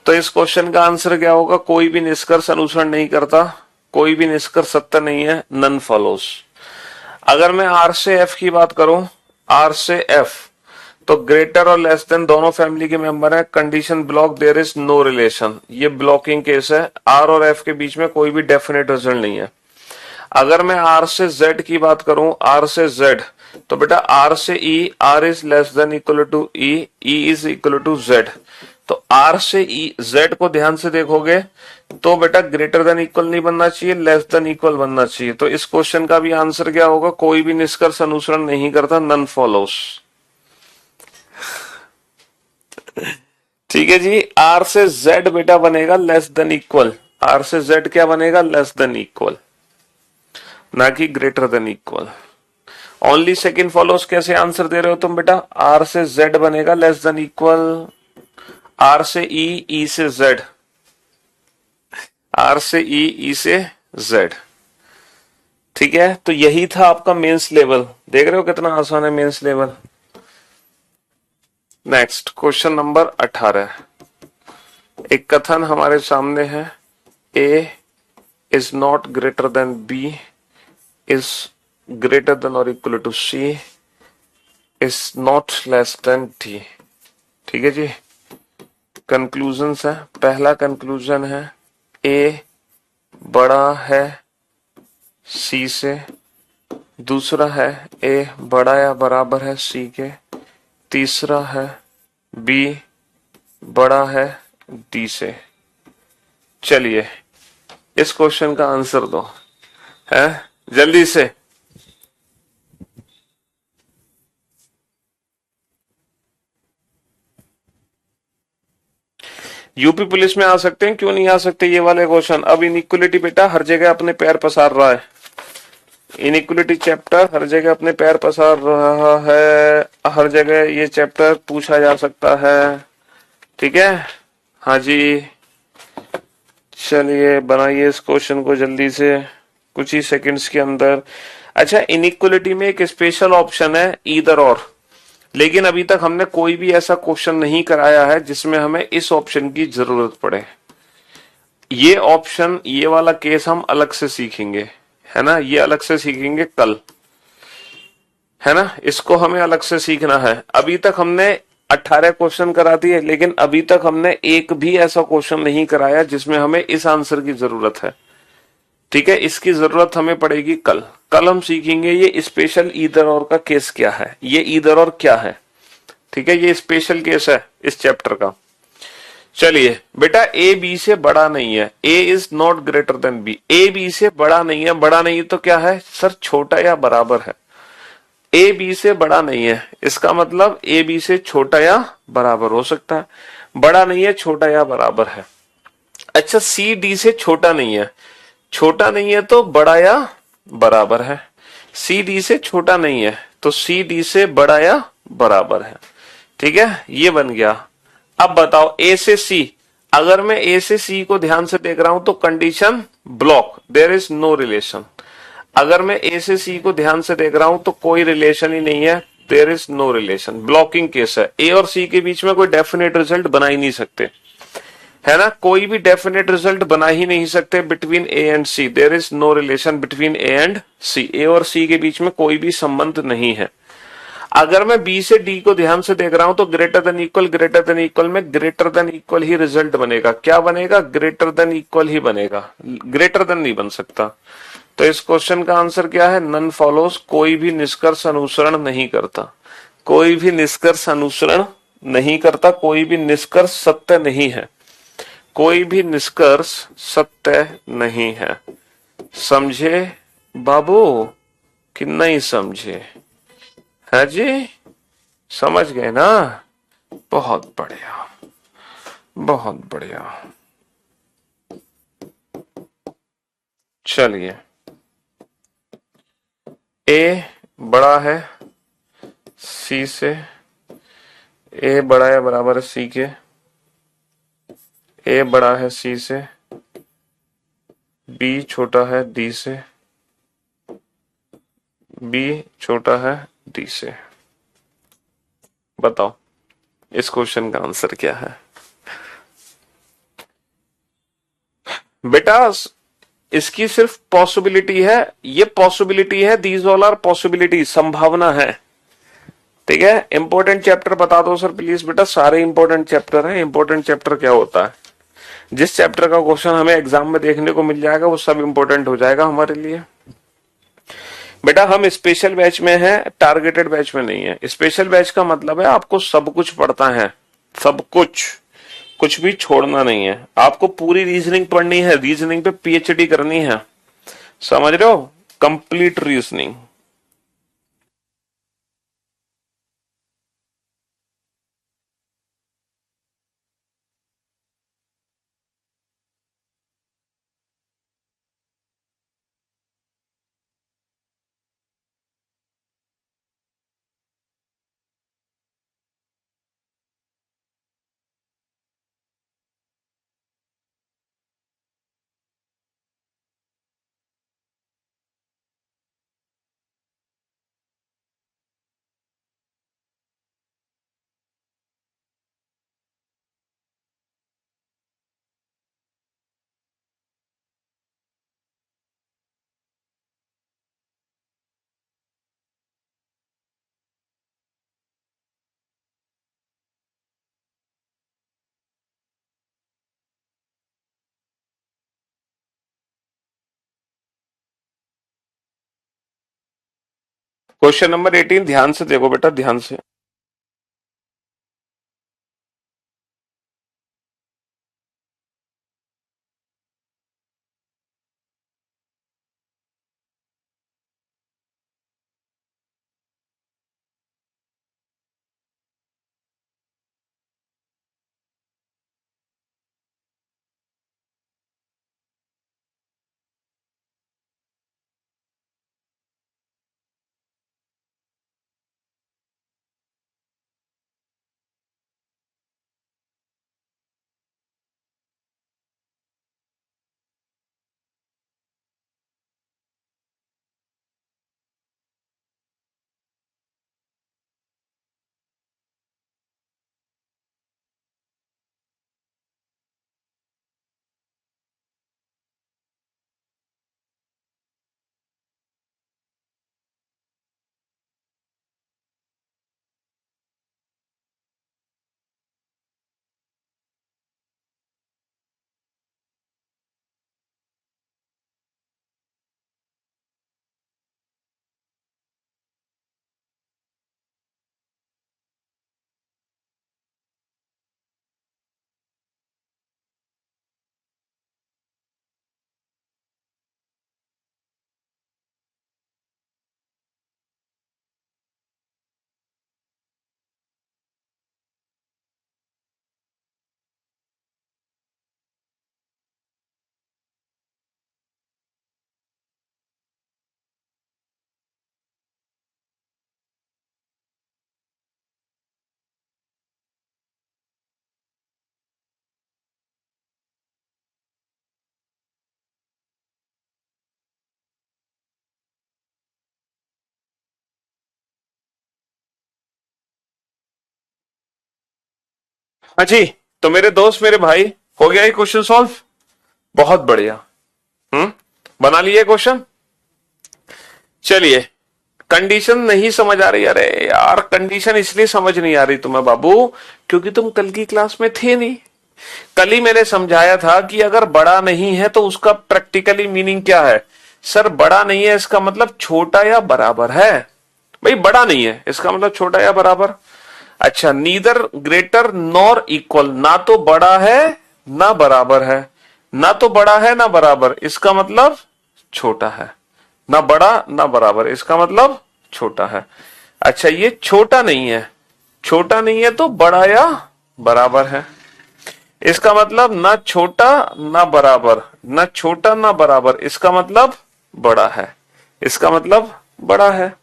तो इस क्वेश्चन का आंसर क्या होगा? कोई भी निष्कर्ष अनुसरण नहीं करता, कोई भी निष्कर्ष सत्य नहीं है, नन फॉलोस। अगर मैं r से f की बात करूं, r से f, तो ग्रेटर और लेस देन दोनों फैमिली के मेंबर हैं, condition block, there is no relation, ये ब्लॉकिंग केस है, r और f के बीच में कोई भी डेफिनेट रिजल्ट नहीं है। अगर मैं r से z की बात करूं, r से z, तो बेटा r से e, r is less than equal to e, e is equal to z, तो आर से ई जेड को ध्यान से देखोगे तो बेटा ग्रेटर देन इक्वल नहीं बनना चाहिए, लेस देन इक्वल बनना चाहिए। तो इस क्वेश्चन का भी आंसर क्या होगा, कोई भी निष्कर्ष अनुसरण नहीं करता, नन फॉलोस। ठीक है जी। आर से जेड बेटा बनेगा लेस देन इक्वल, आर से जेड क्या बनेगा, लेस देन इक्वल, ना कि greater than equal. Only second follows कैसे आंसर दे रहे हो तुम बेटा, आर से जेड बनेगा लेस देन इक्वल, आर से ई, ई से जेड, आर से ई, ई से जेड। ठीक है, तो यही था आपका मेंस लेवल। देख रहे हो कितना आसान है mains level. Next question number 18। एक कथन हमारे सामने है, A is not greater than B is greater than और equal to C is not less than D. ठीक है जी। कंक्लूजन्स है। पहला कंक्लूजन है ए बड़ा है सी से, दूसरा है ए बड़ा या बराबर है सी के, तीसरा है बी बड़ा है डी से। चलिए इस क्वेश्चन का आंसर दो, है जल्दी से। यूपी पुलिस में आ सकते हैं, क्यों नहीं आ सकते ये वाले क्वेश्चन। अब इनइक्वलिटी बेटा हर जगह अपने पैर पसार रहा है, इनइक्वलिटी चैप्टर हर जगह अपने पैर पसार रहा है, हर जगह ये चैप्टर पूछा जा सकता है। ठीक है, हाँ जी। चलिए बनाइए इस क्वेश्चन को जल्दी से, कुछ ही सेकंड्स के अंदर। अच्छा, इनइक्वलिटी में एक स्पेशल ऑप्शन है ईदर और, लेकिन अभी तक हमने कोई भी ऐसा क्वेश्चन नहीं कराया है जिसमें हमें इस ऑप्शन की जरूरत पड़े। ये ऑप्शन, ये वाला केस हम अलग से सीखेंगे, है ना, ये अलग से सीखेंगे कल, है ना, इसको हमें अलग से सीखना है। अभी तक हमने 18 क्वेश्चन करा दिए, लेकिन अभी तक हमने एक भी ऐसा क्वेश्चन नहीं कराया जिसमें हमें इस आंसर की जरूरत है। ठीक है, इसकी जरूरत हमें पड़ेगी कल। कल हम सीखेंगे ये स्पेशल ईदर और का केस क्या है, ये ईदर और क्या है। ठीक है, ये स्पेशल केस है इस चैप्टर का। चलिए बेटा, ए बी से बड़ा नहीं है, A is not greater than B. A B से बड़ा नहीं है, बड़ा नहीं है तो क्या है सर, छोटा या बराबर है। ए बी से बड़ा नहीं है, इसका मतलब ए बी से छोटा या बराबर हो सकता है, बड़ा नहीं है, छोटा या बराबर है। अच्छा, सी डी से छोटा नहीं है, छोटा नहीं है तो बड़ा या बराबर है। सी डी से छोटा नहीं है तो सी डी से बड़ा या बराबर है। ठीक है, ये बन गया। अब बताओ ए से सी, अगर मैं ए से सी को ध्यान से देख रहा हूं तो condition block, there is no relation. अगर मैं ए से सी को ध्यान से देख रहा हूं तो कोई रिलेशन ही नहीं है, there is no relation, blocking case है। ए और सी के बीच में कोई डेफिनेट रिजल्ट बना ही नहीं सकते, है ना, कोई भी डेफिनेट रिजल्ट बना ही नहीं सकते between A and C. There is no relation between A and C, A और सी के बीच में कोई भी संबंध नहीं है। अगर मैं बी से डी को ध्यान से देख रहा हूं तो ग्रेटर देन इक्वल में ग्रेटर देन इक्वल ही रिजल्ट बनेगा। क्या बनेगा, ग्रेटर देन इक्वल ही बनेगा, ग्रेटर देन नहीं बन सकता। तो इस क्वेश्चन का आंसर क्या है, नन फॉलोस, कोई भी निष्कर्ष अनुसरण नहीं करता, कोई भी निष्कर्ष अनुसरण नहीं करता, कोई भी निष्कर्ष सत्य नहीं है, कोई भी निष्कर्ष सत्य नहीं है। समझे बाबू कि नहीं समझे, है जी, समझ गए ना, बहुत बढ़िया, बहुत बढ़िया। चलिए, ए बड़ा है सी से, ए बड़ा है बराबर है सी के, ए बड़ा है सी से, बी छोटा है डी से, बी छोटा है डी से। बताओ इस क्वेश्चन का आंसर क्या है बेटा। इसकी सिर्फ पॉसिबिलिटी है, ये पॉसिबिलिटी है, दीज ऑल आर पॉसिबिलिटी, संभावना है। ठीक है, इंपॉर्टेंट चैप्टर बता दो सर प्लीज बेटा, सारे इंपॉर्टेंट चैप्टर हैं। इंपॉर्टेंट चैप्टर क्या होता है, जिस चैप्टर का क्वेश्चन हमें एग्जाम में देखने को मिल जाएगा वो सब इंपॉर्टेंट हो जाएगा हमारे लिए। बेटा हम स्पेशल बैच में हैं, टारगेटेड बैच में नहीं है। स्पेशल बैच का मतलब है आपको सब कुछ पढ़ता है, सब कुछ, कुछ भी छोड़ना नहीं है, आपको पूरी रीजनिंग पढ़नी है, रीजनिंग पे पीएचडी करनी है, समझ रहे हो, कंप्लीट रीजनिंग। क्वेश्चन नंबर 18 ध्यान से देखो बेटा, ध्यान से। हाँ जी, तो मेरे दोस्त, मेरे भाई, हो गया ये क्वेश्चन सॉल्व? बहुत बढ़िया। हम्म, बना लिए क्वेश्चन। चलिए, कंडीशन नहीं समझ आ रही? अरे यार, कंडीशन इसलिए समझ नहीं आ रही तुम्हें बाबू, क्योंकि तुम कल की क्लास में थे नहीं। कल ही मैंने समझाया था कि अगर बड़ा नहीं है तो उसका प्रैक्टिकली मीनिंग क्या है। सर, बड़ा नहीं है इसका मतलब छोटा या बराबर है। भाई, बड़ा नहीं है इसका मतलब छोटा या बराबर। अच्छा, नीदर ग्रेटर नॉर इक्वल, ना तो बड़ा है ना बराबर है। ना तो बड़ा है ना बराबर, इसका मतलब छोटा है। ना बड़ा ना बराबर, इसका मतलब छोटा है। अच्छा, ये छोटा नहीं है, छोटा नहीं है तो बड़ा या बराबर है। इसका मतलब ना छोटा ना बराबर, ना छोटा ना बराबर, इसका मतलब बड़ा है। इसका मतलब बड़ा है।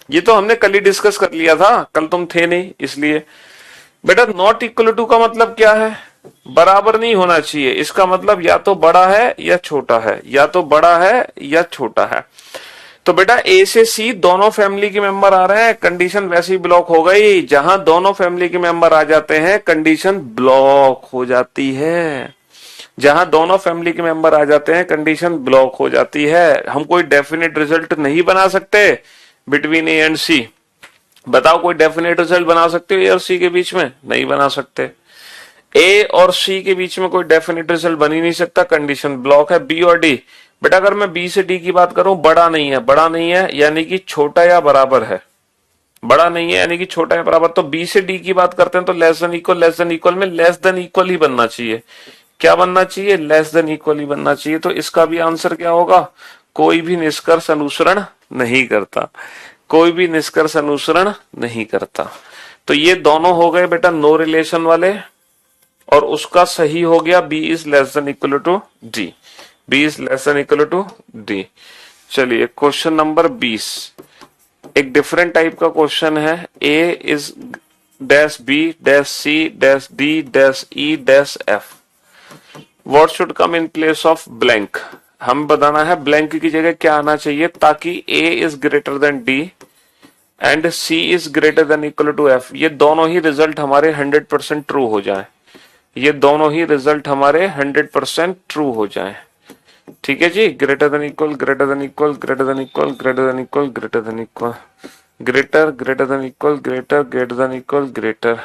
ये तो हमने कल ही डिस्कस कर लिया था, कल तुम थे नहीं इसलिए। बेटा, नॉट इक्वल टू का मतलब क्या है? बराबर नहीं होना चाहिए, इसका मतलब या तो बड़ा है या छोटा है, या तो बड़ा है या छोटा है। तो बेटा, ए से सी दोनों फैमिली के मेंबर आ रहे हैं, कंडीशन वैसी ब्लॉक हो गई। जहां दोनों फैमिली के मेंबर आ जाते हैं कंडीशन ब्लॉक हो जाती है। जहां दोनों फैमिली के मेंबर आ जाते हैं कंडीशन ब्लॉक हो जाती है। हम कोई डेफिनेट रिजल्ट नहीं बना सकते बिटवीन ए एंड सी। बताओ, कोई डेफिनेट रिजल्ट बना सकते हो ए और सी के बीच में? नहीं बना सकते। ए और सी के बीच में कोई डेफिनेट रिजल्ट बन ही नहीं सकता, कंडीशन ब्लॉक है। बी और डी, बेटा अगर मैं बी से डी की बात करूं, बड़ा नहीं है, बड़ा नहीं है यानी कि छोटा या बराबर है। बड़ा नहीं है यानी कि छोटा है बराबर। तो बी से डी की बात करते हैं तो लेस देन इक्वल में लेस देन इक्वल ही बनना चाहिए। क्या बनना चाहिए? लेस देन इक्वल ही बनना चाहिए। तो इसका भी आंसर क्या होगा? कोई भी निष्कर्ष अनुसरण नहीं करता, कोई भी निष्कर्ष अनुसरण नहीं करता। तो ये दोनों हो गए बेटा नो रिलेशन वाले, और उसका सही हो गया B is less than equal to D. B is less than equal to D. चलिए क्वेश्चन नंबर 20, एक डिफरेंट टाइप का क्वेश्चन है। A is dash B dash C dash D dash E dash F, what should come in place of blank. हम बताना है blank की जगह क्या आना चाहिए ताकि A is greater than D and C is greater than equal to F, ये दोनों ही रिजल्ट हमारे 100% ट्रू हो जाए। ये दोनों ही रिजल्ट हमारे 100% ट्रू हो जाए। ठीक है जी, greater than equal greater than equal greater than equal greater than equal greater than equal greater greater than equal greater greater than equal greater,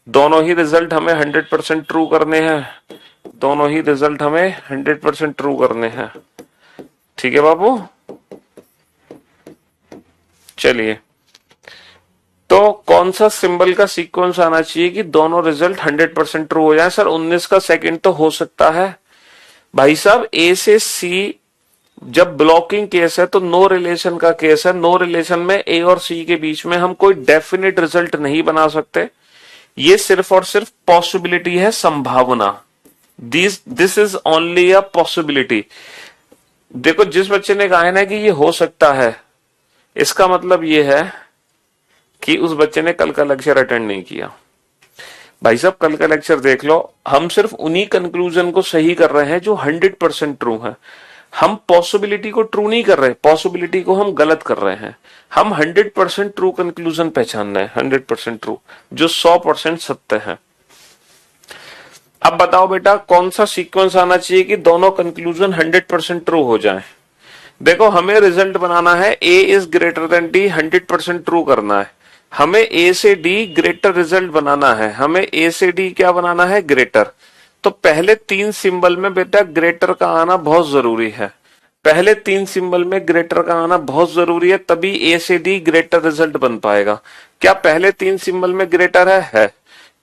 दोनों ही रिजल्ट हमें 100% ट्रू करने हैं। दोनों ही रिजल्ट हमें 100% ट्रू करने हैं। ठीक है बाबू, चलिए तो कौन सा सिंबल का सीक्वेंस आना चाहिए कि दोनों रिजल्ट 100% ट्रू हो जाए? सर 19 का सेकंड तो हो सकता है भाई साहब। ए से सी जब ब्लॉकिंग केस है तो नो रिलेशन का केस है। नो रिलेशन में ए और सी के बीच में हम कोई डेफिनेट रिजल्ट नहीं बना सकते। ये सिर्फ और सिर्फ पॉसिबिलिटी है, संभावना। This is only a possibility. देखो जिस बच्चे ने कहा है ना कि ये हो सकता है, इसका मतलब ये है कि उस बच्चे ने कल का लेक्चर अटेंड नहीं किया। भाई साहब कल का लेक्चर देख लो, हम सिर्फ उन्हीं कंक्लूजन को सही कर रहे हैं जो 100% ट्रू है। हम पॉसिबिलिटी को ट्रू नहीं कर रहे, पॉसिबिलिटी को हम गलत कर रहे हैं। हम 100% ट्रू कंक्लूजन पहचान रहे हैं, 100% ट्रू जो 100% सत्य है। अब बताओ बेटा कौन सा सीक्वेंस आना चाहिए कि दोनों कंक्लूजन 100% ट्रू हो जाए। देखो हमें रिजल्ट बनाना है A is greater than D, 100% true करना है। हमें ए से डी ग्रेटर रिजल्ट बनाना है। हमें ए से डी क्या बनाना है? ग्रेटर। तो पहले तीन सिंबल में बेटा ग्रेटर का आना बहुत जरूरी है। पहले तीन सिंबल में ग्रेटर का आना बहुत जरूरी है, तभी ए से डी ग्रेटर रिजल्ट बन पाएगा। क्या पहले तीन सिंबल में ग्रेटर है?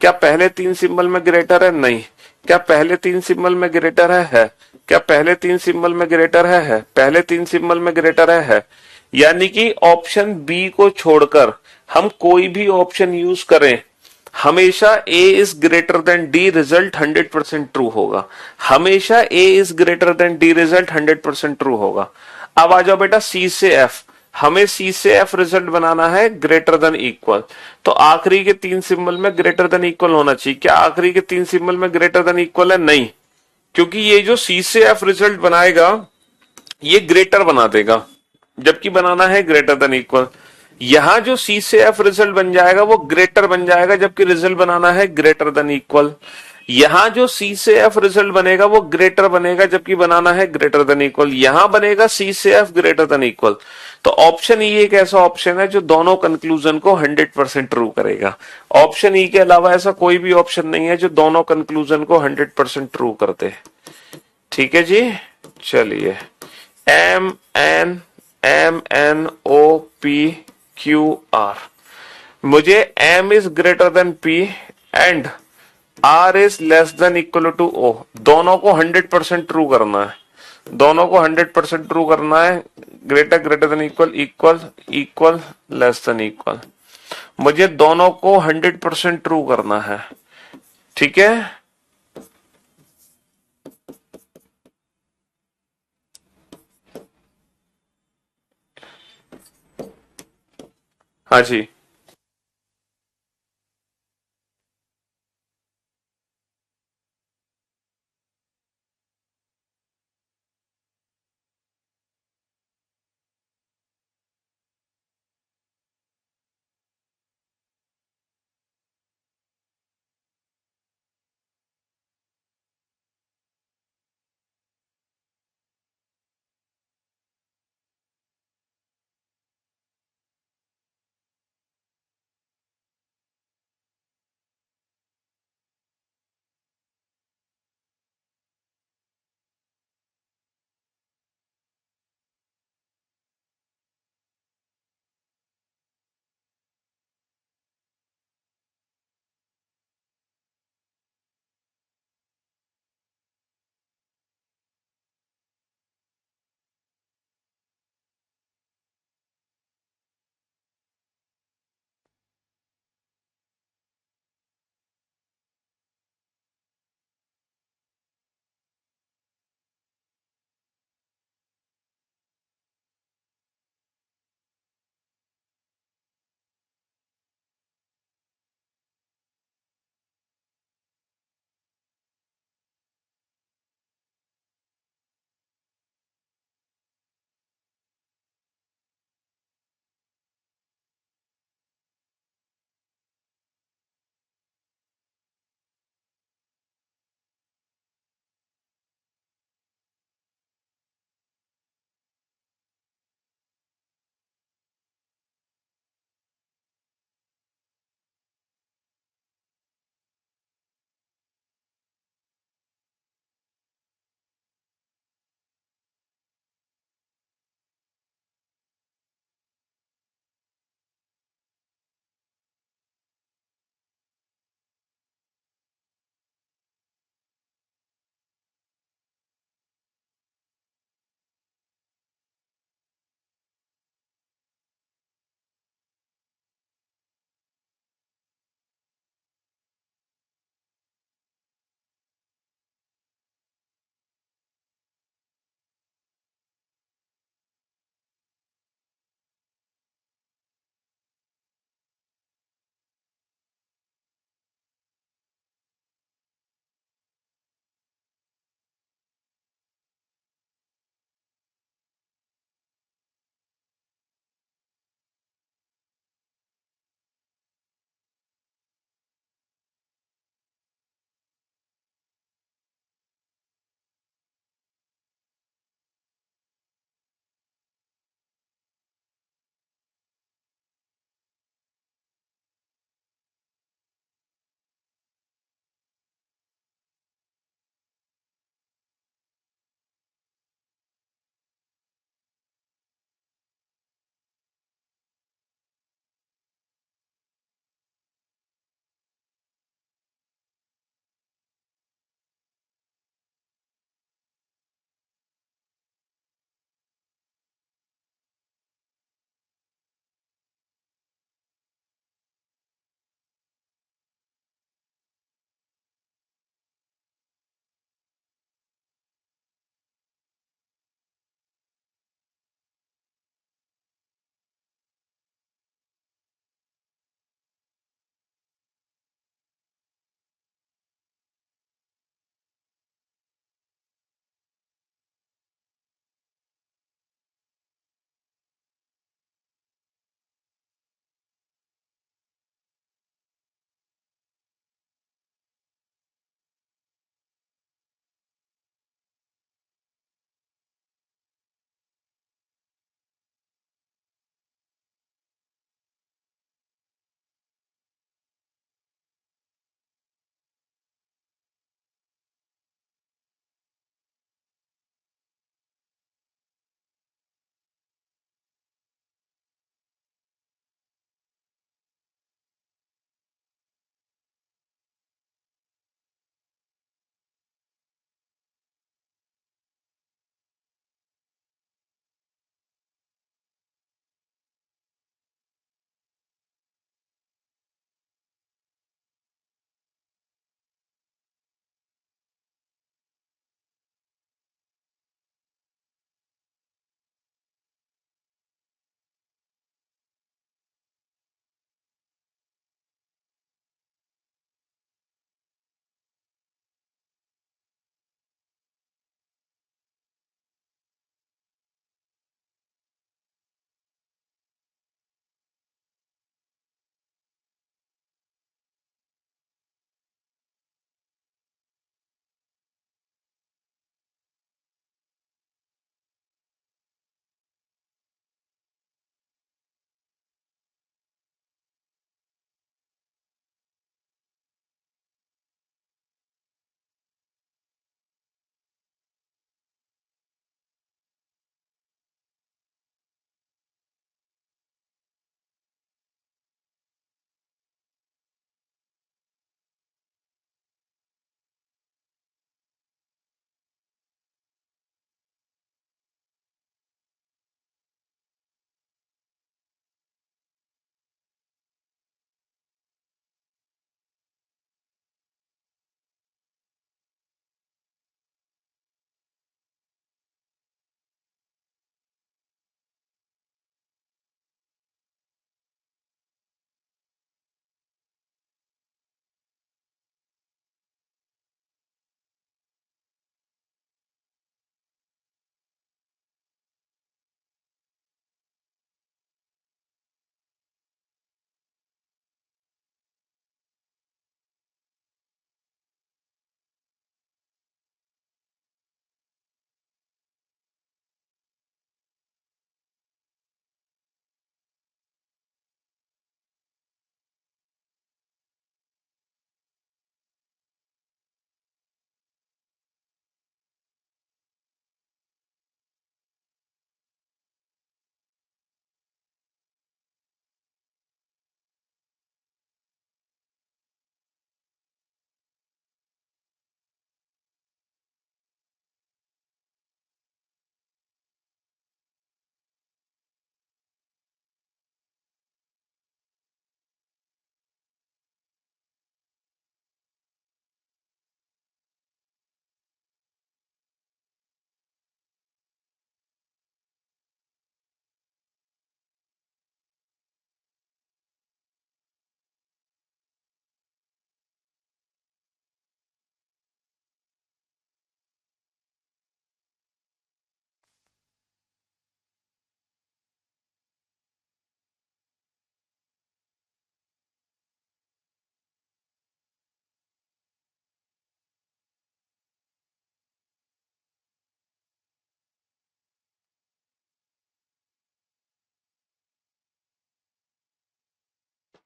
क्या पहले तीन सिंबल में ग्रेटर है? नहीं। क्या पहले तीन सिंबल में ग्रेटर है? क्या पहले तीन सिंबल में ग्रेटर है? पहले तीन सिंबल में ग्रेटर है। यानी कि ऑप्शन बी को छोड़कर हम कोई भी ऑप्शन यूज करें, हमेशा A is greater than D result 100% true होगा। हमेशा A is greater than D result 100% true होगा। अब आ जाओ बेटा सी से एफ। हमें सी से एफ रिजल्ट बनाना है ग्रेटर देन इक्वल। तो आखिरी के तीन सिंबल में ग्रेटर देन इक्वल होना चाहिए। क्या आखिरी के तीन सिंबल में ग्रेटर देन इक्वल है? नहीं, क्योंकि ये जो सी से एफ रिजल्ट बनाएगा ये ग्रेटर बना देगा, जबकि बनाना है ग्रेटर देन इक्वल। यहां जो सी से एफ रिजल्ट बन जाएगा वो ग्रेटर बन जाएगा, जबकि रिजल्ट बनाना है ग्रेटर देन इक्वल। यहां जो सी से एफ रिजल्ट बनेगा वो ग्रेटर बनेगा, जबकि बनाना है ग्रेटर देन इक्वल। यहां बनेगा सी से एफ ग्रेटर देन इक्वल। तो ऑप्शन ई एक ऐसा ऑप्शन है जो दोनों कंक्लूजन को 100% ट्रू करेगा। ऑप्शन ई के अलावा ऐसा कोई भी ऑप्शन नहीं है जो दोनों कंक्लूजन को 100% ट्रू करते। ठीक है जी, चलिए MNOP QR, मुझे M is greater than P and R is less than equal to O, दोनों को 100% ट्रू करना है। दोनों को 100% ट्रू करना है। Greater greater than equal equal equal less than equal, मुझे दोनों को 100% ट्रू करना है। ठीक है, हाँ जी।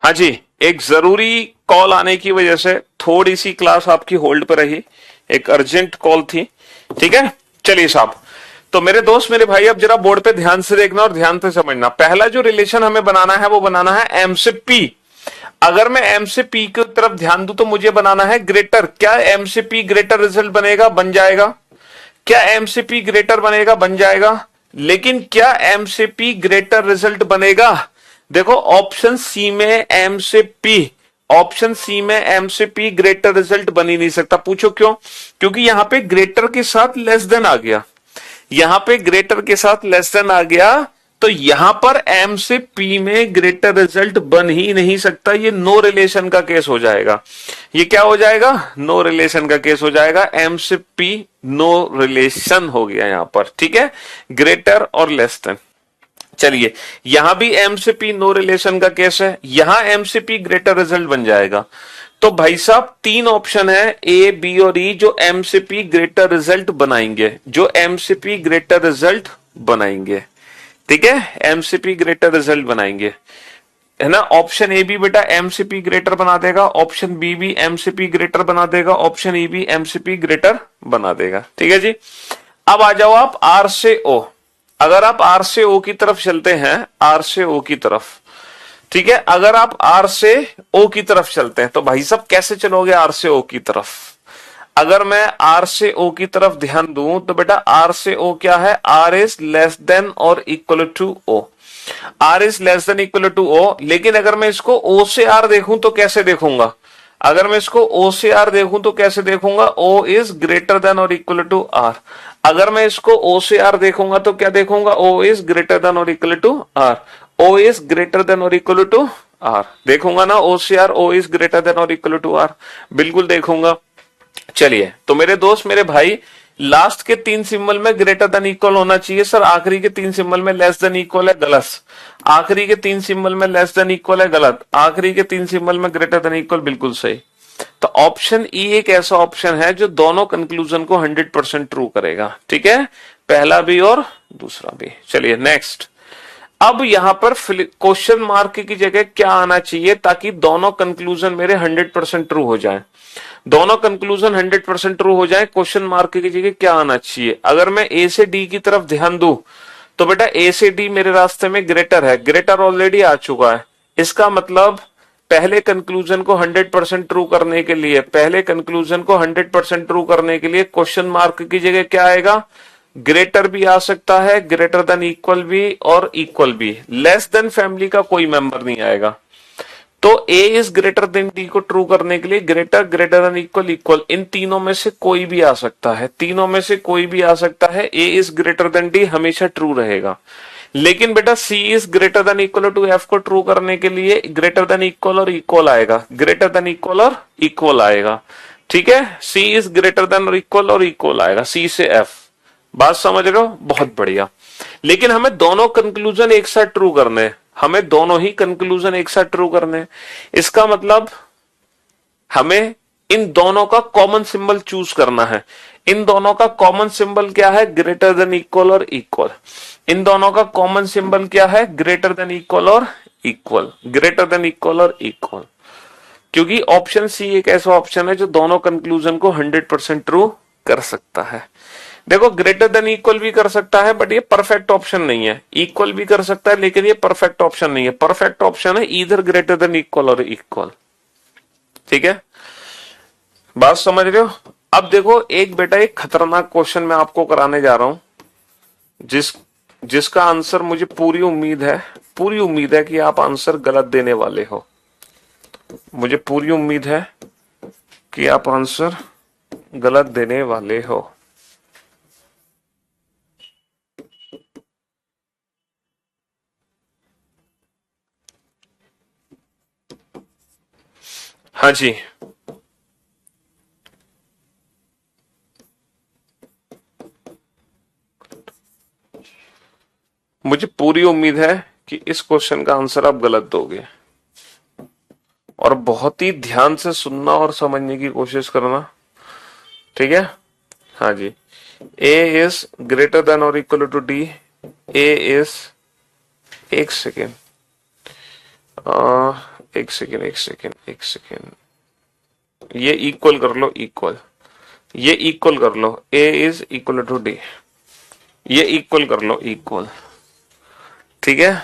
हाँ जी, एक जरूरी कॉल आने की वजह से थोड़ी सी क्लास आपकी होल्ड पर रही, एक अर्जेंट कॉल थी। ठीक है, चलिए साहब। तो मेरे दोस्त मेरे भाई, अब जरा बोर्ड पे ध्यान से देखना और ध्यान से समझना। पहला जो रिलेशन हमें बनाना है वो बनाना है एम से पी। अगर मैं एम से पी की तरफ ध्यान दूं तो मुझे बनाना है ग्रेटर। क्या एम से पी ग्रेटर रिजल्ट बनेगा? बन जाएगा। क्या एम से पी ग्रेटर बनेगा? बन जाएगा। लेकिन क्या एम से पी ग्रेटर रिजल्ट बनेगा? देखो ऑप्शन सी में एम से पी, ऑप्शन सी में एम से पी ग्रेटर रिजल्ट बन ही नहीं सकता। पूछो क्यों? क्योंकि यहां पे ग्रेटर के साथ लेस देन आ गया, यहां पे ग्रेटर के साथ लेस देन आ गया, तो यहां पर एम से पी में ग्रेटर रिजल्ट बन ही नहीं सकता। ये नो रिलेशन का केस हो जाएगा। ये क्या हो जाएगा? नो रिलेशन का केस हो जाएगा। एम से पी नो रिलेशन हो गया यहां पर। ठीक है, ग्रेटर और लेस देन। चलिए, यहां भी एम से पी नो रिलेशन का केस है, यहां एम से पी ग्रेटर रिजल्ट बन जाएगा। तो भाई साहब तीन ऑप्शन है ए, बी और ई जो एम से पी ग्रेटर रिजल्ट बनाएंगे, जो एम से पी ग्रेटर रिजल्ट बनाएंगे। ठीक है, एम से पी ग्रेटर रिजल्ट बनाएंगे, है ना। ऑप्शन ए भी बेटा एम से पी ग्रेटर बना देगा, ऑप्शन बी भी एम से पी ग्रेटर बना देगा, ऑप्शन ई भी एम से पी ग्रेटर बना देगा। ठीक है जी। अब आ जाओ आप आर से ओ। अगर आप आर से ओ की तरफ चलते हैं, आर से ओ की तरफ, ठीक है, अगर आप आर से ओ की तरफ चलते हैं तो भाई साहब कैसे चलोगे आर से ओ की तरफ? अगर मैं आर से ओ की तरफ ध्यान दूं तो बेटा आर से ओ क्या है? आर इज लेस देन और equal to O. R is less than equal to O. लेकिन अगर मैं इसको ओ से आर देखूं तो कैसे देखूंगा? अगर मैं इसको ओ से आर देखूं तो कैसे देखूंगा? ओ इज ग्रेटर देन और इक्वल टू आर। अगर मैं इसको ओ से आर देखूंगा तो क्या देखूंगा? ओ इज ग्रेटर देन और equal to R. O is greater than और इक्वल टू आर देखूंगा ना, ओ से R, O is greater than और इक्वल टू आर, बिल्कुल देखूंगा। चलिए, तो मेरे दोस्त मेरे भाई, लास्ट के तीन सिंबल में ग्रेटर देन इक्वल होना चाहिए सर, आखिरी के तीन सिंबल में लेस देन इक्वल है, गलत। आखिरी के तीन सिंबल में लेस देन इक्वल है, गलत। आखिरी के तीन सिंबल में ग्रेटर देन इक्वल, बिल्कुल सही। तो ऑप्शन ई एक ऐसा ऑप्शन है जो दोनों कंक्लूजन को 100% ट्रू करेगा। ठीक है, पहला भी और दूसरा भी। चलिए नेक्स्ट। अब यहां पर क्वेश्चन मार्क की जगह क्या आना चाहिए ताकि दोनों कंक्लूजन मेरे 100% ट्रू हो जाएं? दोनों कंक्लूजन 100% ट्रू हो जाए, क्वेश्चन मार्क की जगह क्या आना चाहिए? अगर मैं ए से डी की तरफ ध्यान दूं तो बेटा ए से डी मेरे रास्ते में ग्रेटर है, ग्रेटर ऑलरेडी आ चुका है। इसका मतलब पहले कंक्लूजन को 100% ट्रू करने के लिए, पहले कंक्लूजन को 100% ट्रू करने के लिए क्वेश्चन मार्क की जगह क्या आएगा? ग्रेटर भी आ सकता है, ग्रेटर देन इक्वल भी और इक्वल भी। लेस देन फैमिली का कोई मेंबर नहीं आएगा। तो A is greater than D को ट्रू करने के लिए greater, greater than equal, equal, इन तीनों में से कोई भी आ सकता है, तीनों में से कोई भी आ सकता है। A is greater than D हमेशा ट्रू रहेगा। लेकिन बेटा C is greater than equal to F को ट्रू करने के लिए ग्रेटर देन इक्वल और इक्वल आएगा, ग्रेटर देन इक्वल और इक्वल आएगा। ठीक है, सी इज ग्रेटर देन और इक्वल आएगा, सी से एफ। बात समझ रहे हो? बहुत बढ़िया। लेकिन हमें दोनों कंक्लूजन एक साथ ट्रू करने हैं, हमें दोनों ही कंक्लूजन एक साथ ट्रू करने हैं। इसका मतलब हमें इन दोनों का कॉमन सिंबल चूज करना है। इन दोनों का कॉमन सिंबल क्या है? ग्रेटर देन इक्वल और इक्वल। इन दोनों का कॉमन सिंबल क्या है? ग्रेटर देन इक्वल और इक्वल, ग्रेटर देन इक्वल और इक्वल। क्योंकि ऑप्शन सी एक ऐसा ऑप्शन है जो दोनों कंक्लूजन को 100% ट्रू कर सकता है। देखो, ग्रेटर देन इक्वल भी कर सकता है बट ये परफेक्ट ऑप्शन नहीं है। इक्वल भी कर सकता है लेकिन ये परफेक्ट ऑप्शन नहीं है। परफेक्ट ऑप्शन है इधर ग्रेटर देन इक्वल और इक्वल। ठीक है, बात समझ रहे हो? अब देखो, एक बेटा एक खतरनाक क्वेश्चन मैं आपको कराने जा रहा हूं जिसका आंसर मुझे पूरी उम्मीद है कि आप आंसर गलत देने वाले हो। मुझे पूरी उम्मीद है कि आप आंसर गलत देने वाले हो। हाँ जी, मुझे पूरी उम्मीद है कि इस क्वेश्चन का आंसर आप गलत दोगे, और बहुत ही ध्यान से सुनना और समझने की कोशिश करना। ठीक है, हाँ जी। ए इज ग्रेटर देन और equal to D. A is, एक सेकेंड, एक सेकेंड एक सेकेंड एक सेकेंड, ये इक्वल कर लो, इक्वल, ये इक्वल कर लो, A is equal to D, ये इक्वल कर लो, इक्वल, ठीक है।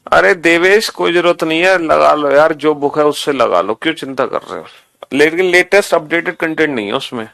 अरे देवेश कोई जरूरत नहीं है, लगा लो यार, जो बुक है उससे लगा लो, क्यों चिंता कर रहे हो, लेकिन लेटेस्ट अपडेटेड कंटेंट नहीं है उसमें।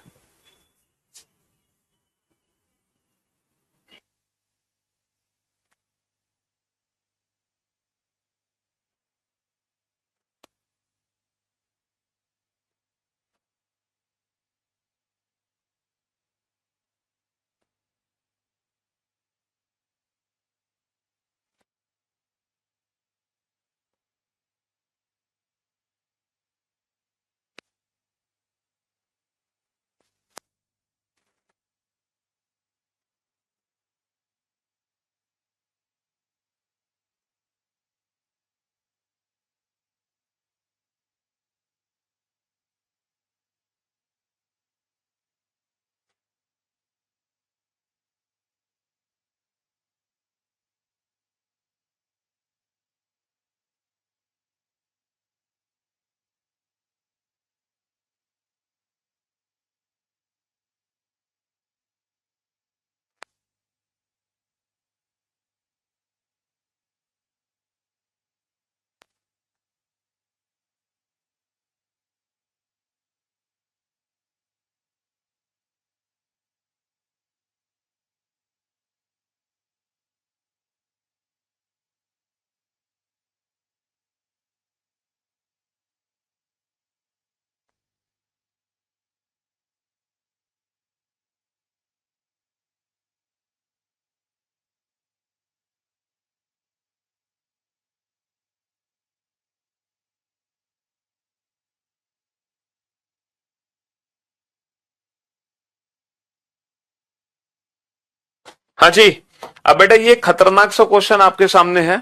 हाँ जी। अब बेटा ये खतरनाक सा क्वेश्चन आपके सामने है,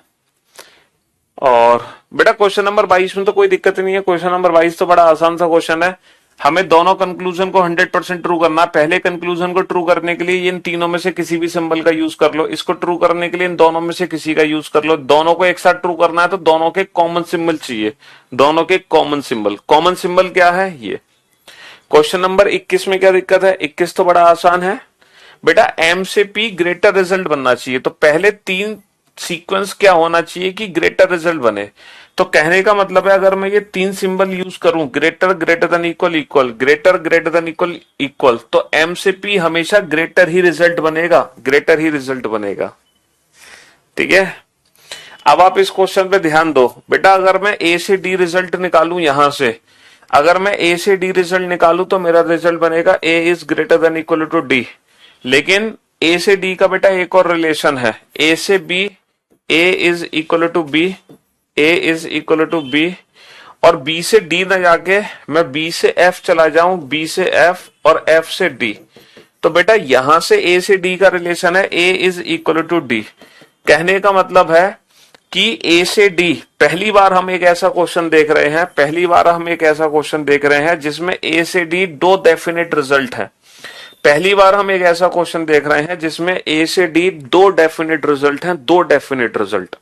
और बेटा क्वेश्चन नंबर 22 में तो कोई दिक्कत नहीं है, क्वेश्चन नंबर 22 तो बड़ा आसान सा क्वेश्चन है। हमें दोनों कंक्लूजन को 100% ट्रू करना है। पहले कंक्लूजन को ट्रू करने के लिए इन तीनों में से किसी भी सिंबल का यूज कर लो, इसको ट्रू करने के लिए इन दोनों में से किसी का यूज कर लो, दोनों को एक साथ ट्रू करना है तो दोनों के कॉमन सिंबल चाहिए, दोनों के कॉमन सिंबल। कॉमन सिंबल क्या है ये। क्वेश्चन नंबर 21 में क्या दिक्कत है, 21 तो बड़ा आसान है बेटा, एम से पी ग्रेटर रिजल्ट बनना चाहिए, तो पहले तीन सीक्वेंस क्या होना चाहिए कि ग्रेटर रिजल्ट बने। तो कहने का मतलब है अगर मैं ये तीन सिंबल यूज करूं, greater greater than equal equal, greater greater than equal equal, तो एम से पी हमेशा ग्रेटर ही रिजल्ट बनेगा, ग्रेटर ही रिजल्ट बनेगा, ठीक है। अब आप इस क्वेश्चन पे ध्यान दो बेटा, अगर मैं ए से डी रिजल्ट निकालूं यहां से, अगर मैं ए से डी रिजल्ट निकालूं तो मेरा रिजल्ट बनेगा A is greater than equal to D. लेकिन ए से डी का बेटा एक और रिलेशन है, ए से B, A is equal to B, A is equal to B, और बी से डी न जाके मैं बी से एफ चला जाऊं, बी से एफ और एफ से डी, तो बेटा यहां से ए से डी का रिलेशन है A is equal to D. कहने का मतलब है कि ए से डी, पहली बार हम एक ऐसा क्वेश्चन देख रहे हैं, पहली बार हम एक ऐसा क्वेश्चन देख रहे हैं जिसमें ए से डी दो डेफिनेट रिजल्ट है, पहली बार हम एक ऐसा क्वेश्चन देख रहे हैं जिसमें ए से डी दो डेफिनेट रिजल्ट हैं, दो डेफिनेट रिजल्ट।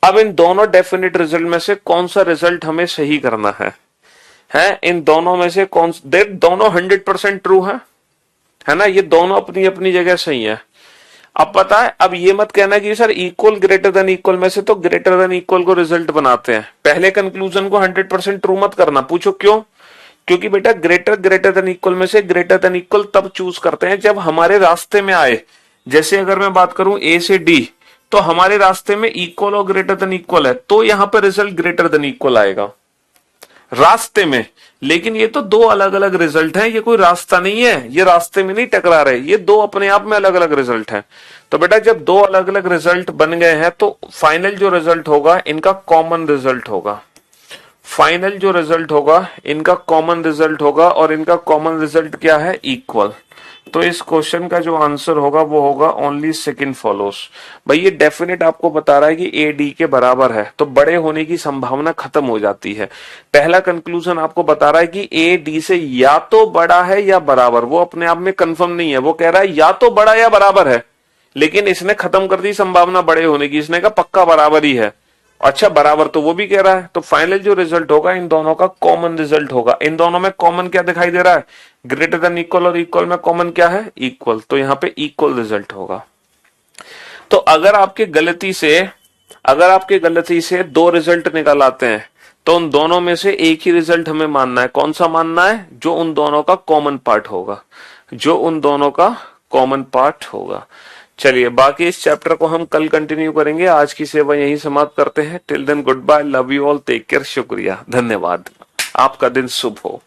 अब इन दोनों डेफिनेट रिजल्ट में से कौन सा रिजल्ट हमें सही करना है इन दोनों में से कौन, देख दोनों 100% ट्रू है ना, ये दोनों अपनी अपनी जगह सही है। अब पता है, अब ये मत कहना कि sir equal greater than equal में से तो ग्रेटर देन इक्वल को रिजल्ट बनाते हैं, पहले कंक्लूजन को 100% ट्रू मत करना। पूछो क्यों, क्योंकि बेटा ग्रेटर ग्रेटर देन इक्वल में से ग्रेटर देन इक्वल तब चूज करते हैं जब हमारे रास्ते में आए। जैसे अगर मैं बात करूं ए से डी, तो हमारे रास्ते में इक्वल और ग्रेटर देन इक्वल है, तो यहां पर रिजल्ट ग्रेटर देन इक्वल आएगा रास्ते में। लेकिन ये तो दो अलग अलग रिजल्ट हैं, ये कोई रास्ता नहीं है, ये रास्ते में नहीं टकरा रहे, ये दो अपने आप में अलग अलग रिजल्ट हैं। तो बेटा जब दो अलग अलग रिजल्ट बन गए हैं तो फाइनल जो रिजल्ट होगा इनका कॉमन रिजल्ट होगा, फाइनल जो रिजल्ट होगा इनका कॉमन रिजल्ट होगा, और इनका कॉमन रिजल्ट क्या है, इक्वल। तो इस क्वेश्चन का जो आंसर होगा वो होगा ओनली सेकंड फॉलोस। भाई ये डेफिनेट आपको बता रहा है कि ए डी के बराबर है, तो बड़े होने की संभावना खत्म हो जाती है। पहला कंक्लूजन आपको बता रहा है कि ए डी से या तो बड़ा है या बराबर, वो अपने आप में कंफर्म नहीं है, वो कह रहा है या तो बड़ा या बराबर है, लेकिन इसने खत्म कर दी संभावना बड़े होने की, इसने कहा पक्का बराबर ही है, अच्छा बराबर तो वो भी कह रहा है, तो फाइनल जो रिजल्ट होगा इन दोनों का कॉमन रिजल्ट होगा। इन दोनों में कॉमन क्या दिखाई दे रहा है, ग्रेटर देन इक्वल, और इक्वल में कॉमन क्या है, इक्वल, तो यहाँ पे इक्वल रिजल्ट होगा। तो अगर आपके गलती से दो रिजल्ट निकल आते हैं तो उन दोनों में से एक ही रिजल्ट हमें मानना है। कौन सा मानना है, जो उन दोनों का कॉमन पार्ट होगा, जो उन दोनों का कॉमन पार्ट होगा। चलिए बाकी इस चैप्टर को हम कल कंटिन्यू करेंगे। आज की सेवा यहीं समाप्त करते हैं। Till then goodbye, love you all, take care, शुक्रिया, धन्यवाद। आपका दिन शुभ हो।